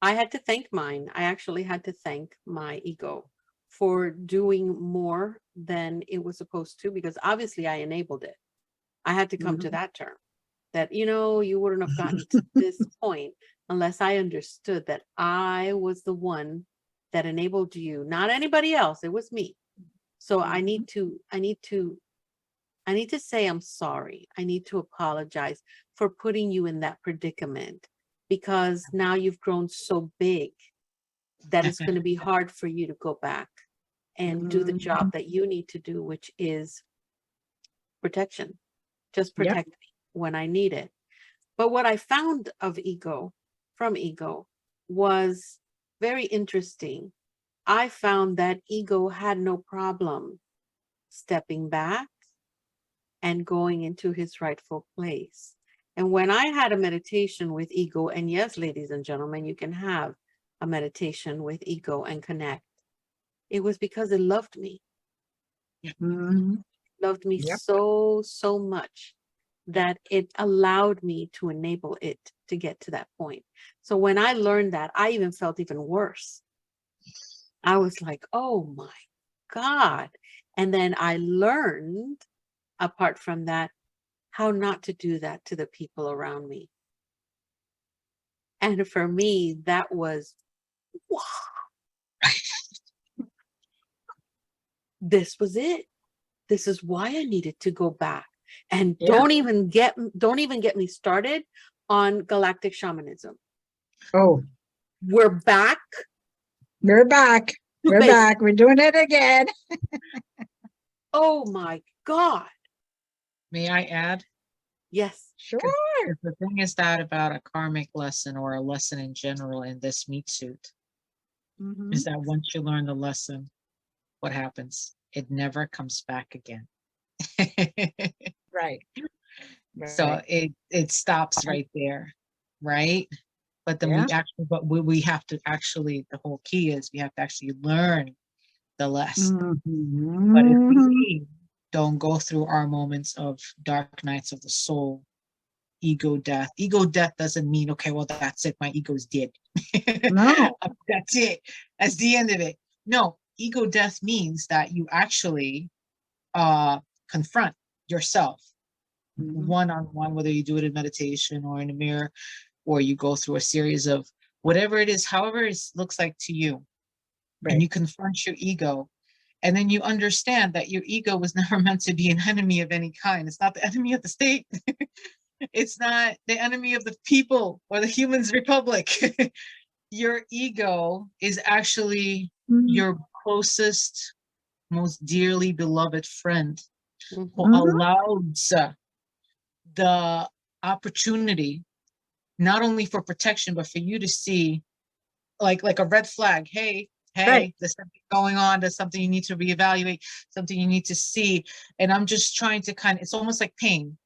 Speaker 2: I had to thank mine. I actually had to thank my ego for doing more than it was supposed to, because obviously I enabled it. I had to come to that term that, you wouldn't have gotten to this point unless I understood that I was the one that enabled you, not anybody else. It was me. So I need to say I'm sorry. I need to apologize for putting you in that predicament, because now you've grown so big that it's going to be hard for you to go back and do the job that you need to do, which is protection. Just protect me when I need it. But what I found from ego was very interesting. I found that ego had no problem stepping back and going into his rightful place. And when I had a meditation with ego, and yes, ladies and gentlemen, you can have a meditation with ego and connect, it was because it loved me. loved me
Speaker 1: Yep.
Speaker 2: so, so much that it allowed me to enable it to get to that point. So when I learned that, I even felt even worse. I was like, oh my God. And then I learned, apart from that, how not to do that to the people around me. And for me, that was, wow, this was it. This is why I needed to go back. And
Speaker 1: Yeah.
Speaker 2: don't even get me started on galactic shamanism.
Speaker 1: Oh,
Speaker 2: We're back
Speaker 1: we're back.
Speaker 2: to
Speaker 1: We're
Speaker 2: basics.
Speaker 1: back. We're doing it again.
Speaker 2: Oh my God.
Speaker 3: May I add?
Speaker 2: Yes.
Speaker 1: Sure.
Speaker 3: The thing is that about a karmic lesson or a lesson in general in this meat suit
Speaker 1: Mhm.
Speaker 3: is that once you learn the lesson, what happens? It never comes back again.
Speaker 1: Right.
Speaker 3: So
Speaker 1: Right.
Speaker 3: it stops right there, right? But then
Speaker 1: Yeah.
Speaker 3: we have to actually, the whole key is we have to actually learn the lesson. But if
Speaker 1: Mhm.
Speaker 3: we don't go through our moments of dark nights of the soul, ego death doesn't mean, okay, well, that's it, my ego's dead.
Speaker 1: No.
Speaker 3: That's it. That's the end of it. No, ego death means that you actually confront yourself
Speaker 1: Mhm.
Speaker 3: one-on-one, whether you do it in meditation or in a mirror, or you go through a series of whatever it is, however it looks like to you, and
Speaker 1: Right.
Speaker 3: you confront your ego. And then you understand that your ego was never meant to be an enemy of any kind. It's not the enemy of the state. It's not the enemy of the people or the humans republic. Your ego is actually
Speaker 1: Mhm.
Speaker 3: your closest, most dearly beloved friend who
Speaker 2: Mhm.
Speaker 1: Mhm.
Speaker 3: allows the opportunity not only for protection, but for you to see like a red flag. Hey,
Speaker 1: Right.
Speaker 3: there's something going on. There's something you need to reevaluate, something you need to see. And I'm just trying to it's almost like pain.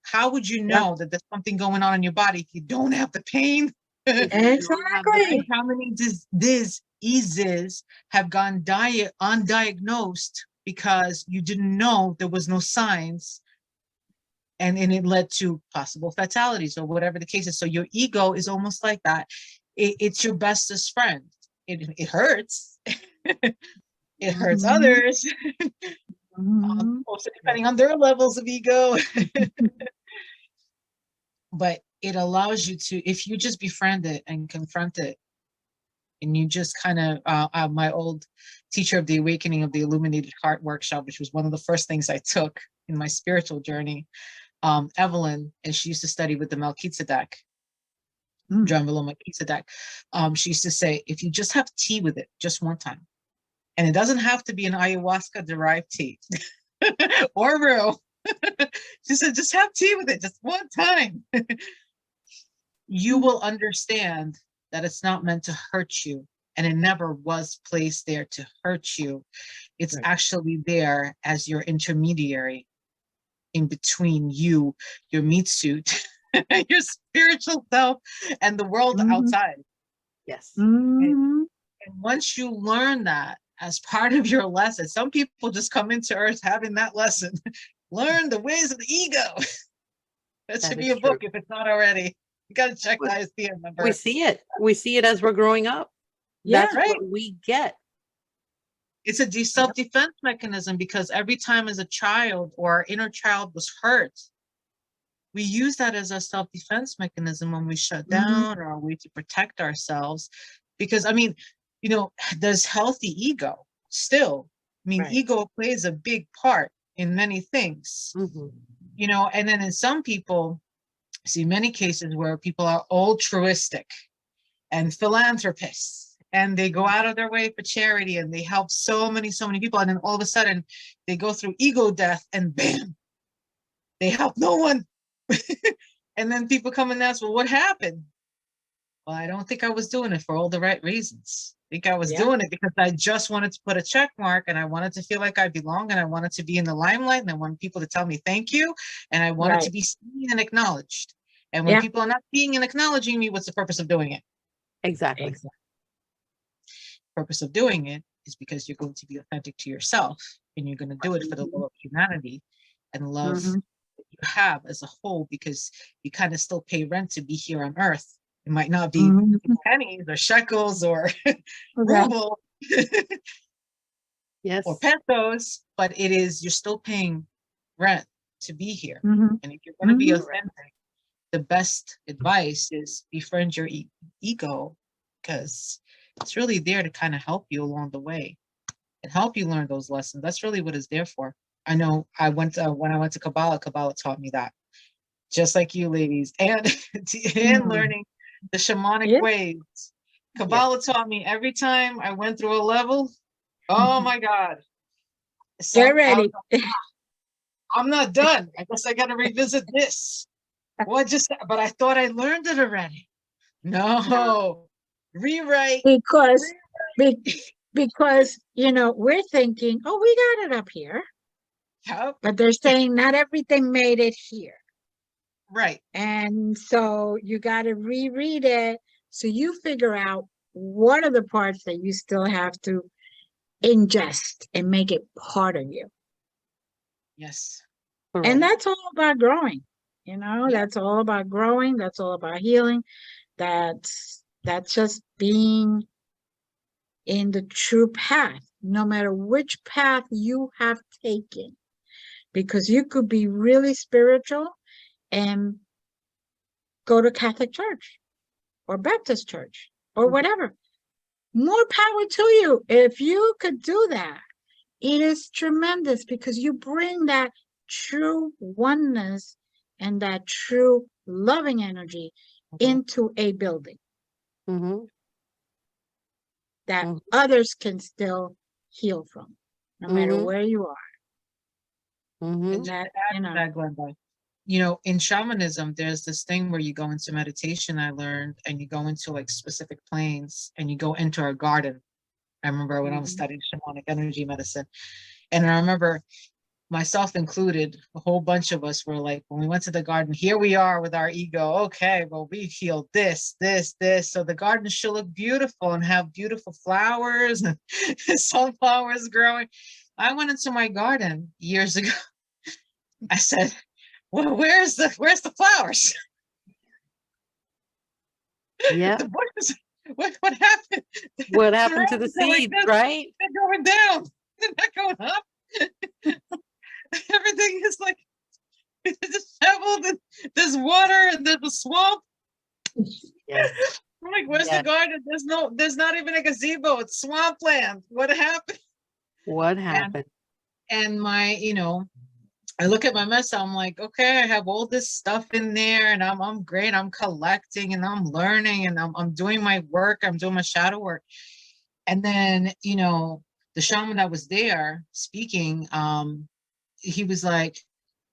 Speaker 3: How would you
Speaker 1: Yeah.
Speaker 3: know that there's something going on in your body if you don't have the pain?
Speaker 2: If you don't have the
Speaker 3: Right?
Speaker 1: Exactly.
Speaker 3: How many diseases have gone undiagnosed because you didn't know there was no signs, and it led to possible fatalities or whatever the case is. So your ego is almost like that. It's your bestest friend. It hurts. It hurts
Speaker 1: Mhm.
Speaker 3: others,
Speaker 1: Mhm.
Speaker 3: also depending on their levels of ego. But it allows you to, if you just befriend it and confront it, and you just kind of, my old teacher of the Awakening of the Illuminated Heart workshop, which was one of the first things I took in my spiritual journey, Evelyn, and she used to study with the Melchizedek,
Speaker 1: Mm.
Speaker 3: John below Melchizedek. She used to say, if you just have tea with it just one time, and it doesn't have to be an ayahuasca derived tea or real. She said, just have tea with it just one time. You will understand that it's not meant to hurt you, and it never was placed there to hurt you. It's
Speaker 1: Right.
Speaker 3: actually there as your intermediary in between you, your meat suit, your spiritual self, and the world
Speaker 1: Mhm.
Speaker 3: outside.
Speaker 2: yes.
Speaker 3: And,
Speaker 1: Mhm.
Speaker 3: and once you learn that as part of your lesson, some people just come into earth having that lesson. Learn the ways of the ego. That
Speaker 2: That
Speaker 3: should be
Speaker 2: is
Speaker 3: a book
Speaker 2: true.
Speaker 3: if it's not already. You got to check
Speaker 2: We
Speaker 3: the ISBN
Speaker 2: we
Speaker 3: number.
Speaker 2: see it. We see it as we're growing up.
Speaker 1: Yeah.
Speaker 2: That's
Speaker 3: Right.
Speaker 2: what we get.
Speaker 3: It's a self-defense mechanism, because every time as a child or our inner child was hurt, we use that as a self-defense mechanism when we shut
Speaker 1: Mhm.
Speaker 3: down, or a way to protect ourselves. Because I mean, there's healthy ego still. I mean,
Speaker 1: Right.
Speaker 3: ego plays a big part in many things,
Speaker 2: Mhm.
Speaker 3: and then in some people, I see many cases where people are altruistic and philanthropists, and they go out of their way for charity, and they help so many people, and then all of a sudden they go through ego death, and bam, they help no one. And then people come and ask, well, what happened? Well, I don't think I was doing it for all the right reasons. I think I was
Speaker 1: Yeah.
Speaker 3: doing it because I just wanted to put a check mark, and I wanted to feel like I belong, and I wanted to be in the limelight, and I wanted people to tell me thank you, and I wanted to
Speaker 1: Right.
Speaker 3: be seen and acknowledged. And when
Speaker 1: Yeah.
Speaker 3: people are not seeing and acknowledging me, what's the purpose of doing it?
Speaker 2: Exactly.
Speaker 1: Exactly.
Speaker 3: Purpose of doing it is because you're going to be authentic to yourself, and you're going to do it for the love of humanity and love
Speaker 1: Mhm.
Speaker 3: that you have as a whole, because you kind of still pay rent to be here on earth. It might not be
Speaker 1: Mhm.
Speaker 3: pennies or shekels or
Speaker 1: Okay.
Speaker 3: ruble
Speaker 2: Yes.
Speaker 3: or pesos, but it is, you're still paying rent to be here.
Speaker 1: Mhm.
Speaker 3: And if you're going to be
Speaker 1: Mhm.
Speaker 3: authentic, the best advice is befriend your ego, because it's really there to kind of help you along the way and help you learn those lessons. That's really what it's there for. I know when I went to Kabbalah taught me that, just like you ladies, and and
Speaker 1: Mhm.
Speaker 3: learning the shamanic
Speaker 1: Yeah.
Speaker 3: ways.
Speaker 2: Yes.
Speaker 3: Kabbalah taught me every time I went through a level. Oh my God! So
Speaker 1: Get ready.
Speaker 3: I'm not done. I guess I got to revisit this. Well, but I thought I learned it already. No, rewrite.
Speaker 1: Because, because, we're thinking, oh, we got it up here,
Speaker 3: Yep,
Speaker 1: but they're saying not everything made it here.
Speaker 3: right.
Speaker 1: And so you got to reread it. So you figure out what are the parts that you still have to ingest and make it part of you.
Speaker 3: Yes.
Speaker 1: And
Speaker 2: Correct.
Speaker 1: that's all about growing.
Speaker 3: Yeah.
Speaker 1: That's all about growing. That's all about healing. That's just being in the true path, no matter which path you have taken. Because you could be really spiritual and go to Catholic church or Baptist church or whatever. More power to you. If you could do that, it is tremendous because you bring that true oneness and that true loving energy into a building
Speaker 2: Mm-hmm.
Speaker 1: that
Speaker 2: Mhm.
Speaker 1: others can still heal from, no matter
Speaker 2: Mhm.
Speaker 1: where you are.
Speaker 2: Mm-hmm.
Speaker 3: And just to add to that, Glenda, in shamanism, there's this thing where you go into meditation, I learned, and you go into like specific planes and you go enter a garden. I remember when I was
Speaker 1: Mhm.
Speaker 3: studying shamanic energy medicine. And I remember, myself included, a whole bunch of us were like, when we went to the garden, here we are with our ego. Okay, well, we healed this, this, this. So the garden should look beautiful and have beautiful flowers and sunflowers growing. I went into my garden years ago. I said, well, where's the flowers?
Speaker 2: Yeah.
Speaker 3: The bushes, what happened?
Speaker 2: What happened to the
Speaker 3: They're like
Speaker 2: seeds,
Speaker 3: this,
Speaker 2: right?
Speaker 3: they're going down. They're not going up. Everything is like disheveled, and there's water and there's a swamp.
Speaker 2: Yes.
Speaker 3: I'm like, where's the
Speaker 2: Yes.
Speaker 3: garden? There's not even a gazebo. It's swampland. What happened?
Speaker 2: What
Speaker 3: And
Speaker 2: happened?
Speaker 3: my, I look at my mess. I'm like, okay, I have all this stuff in there, and I'm great. I'm collecting and I'm learning and I'm doing my work. I'm doing my shadow work. And then, the shaman that was there speaking, he was like,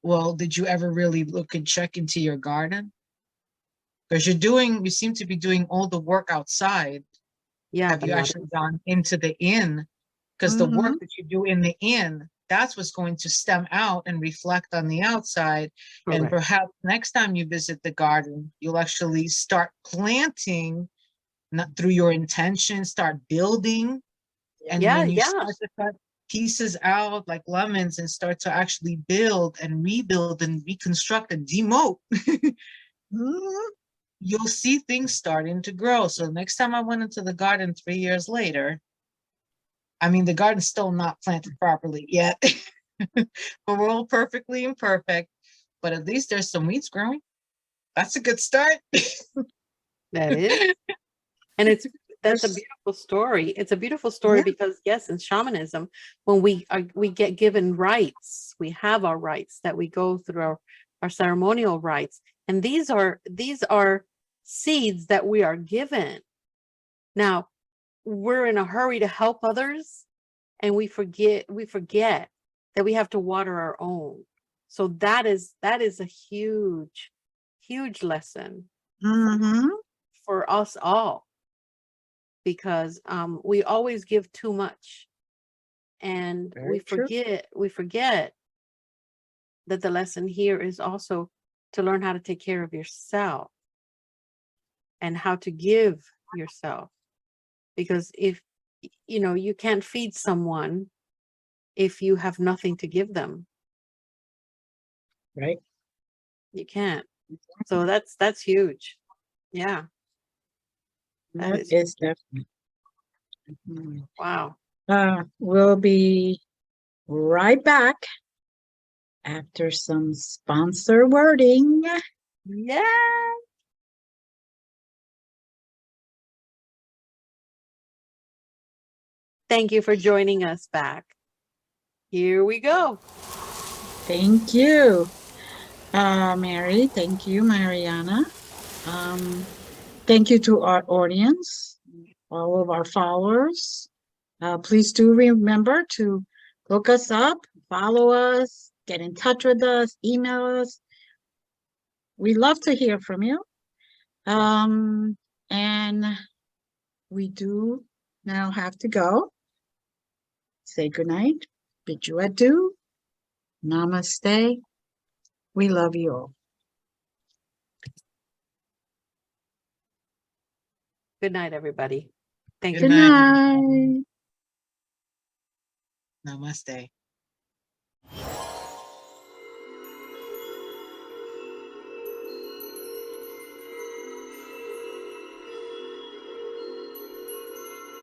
Speaker 3: well, did you ever really look and check into your garden? Because you seem to be doing all the work outside.
Speaker 2: Yeah,
Speaker 3: Have
Speaker 2: but
Speaker 3: you
Speaker 2: not.
Speaker 3: actually gone into the inn? Because the work
Speaker 1: Mhm.
Speaker 3: that you do in the inn, that's what's going to stem out and reflect on the outside. And
Speaker 2: Correct.
Speaker 3: perhaps next time you visit the garden, you'll actually start planting, not through your intention, start building. And
Speaker 2: Yeah.
Speaker 3: when you
Speaker 2: Yeah.
Speaker 3: start to cut pieces out like lemons and start to actually build and rebuild and reconstruct and demote,
Speaker 1: Mhm.
Speaker 3: you'll see things starting to grow. So next time I went into the garden 3 years later, I mean, the garden's still not planted properly yet, but we're all perfectly imperfect. But at least there's some weeds growing. That's a good start.
Speaker 2: That is. And that's a
Speaker 1: There's-
Speaker 2: beautiful story. It's a beautiful story
Speaker 1: Yeah.
Speaker 2: because yes, in shamanism, when we get given rites, we have our rites that we go through our ceremonial rites. And these are seeds that we are given. Now, we're in a hurry to help others and we forget that we have to water our own. So that is a huge, huge lesson
Speaker 1: Mhm.
Speaker 2: for us all, because we always give too much and
Speaker 1: Very true.
Speaker 2: we forget that the lesson here is also to learn how to take care of yourself and how to give yourself. Because if you know, you can't feed someone if you have nothing to give them.
Speaker 1: Right.
Speaker 2: You can't. So that's huge. Yeah. That
Speaker 1: That
Speaker 2: is
Speaker 1: is definitely. Mhm.
Speaker 2: wow.
Speaker 1: We'll be right back after some sponsor wording.
Speaker 2: Yeah. Thank you for joining us back. Here we go.
Speaker 1: Thank you, Mary. Thank you, Marianna. Thank you to our audience, all of our followers. Please do remember to look us up, follow us, get in touch with us, email us. We love to hear from you. And we do now have to go. Say goodnight, bid you adieu. Namaste. We love you all.
Speaker 2: Good night, everybody. Thank
Speaker 3: Good
Speaker 2: you.
Speaker 1: Good
Speaker 3: night.
Speaker 1: night.
Speaker 3: Namaste.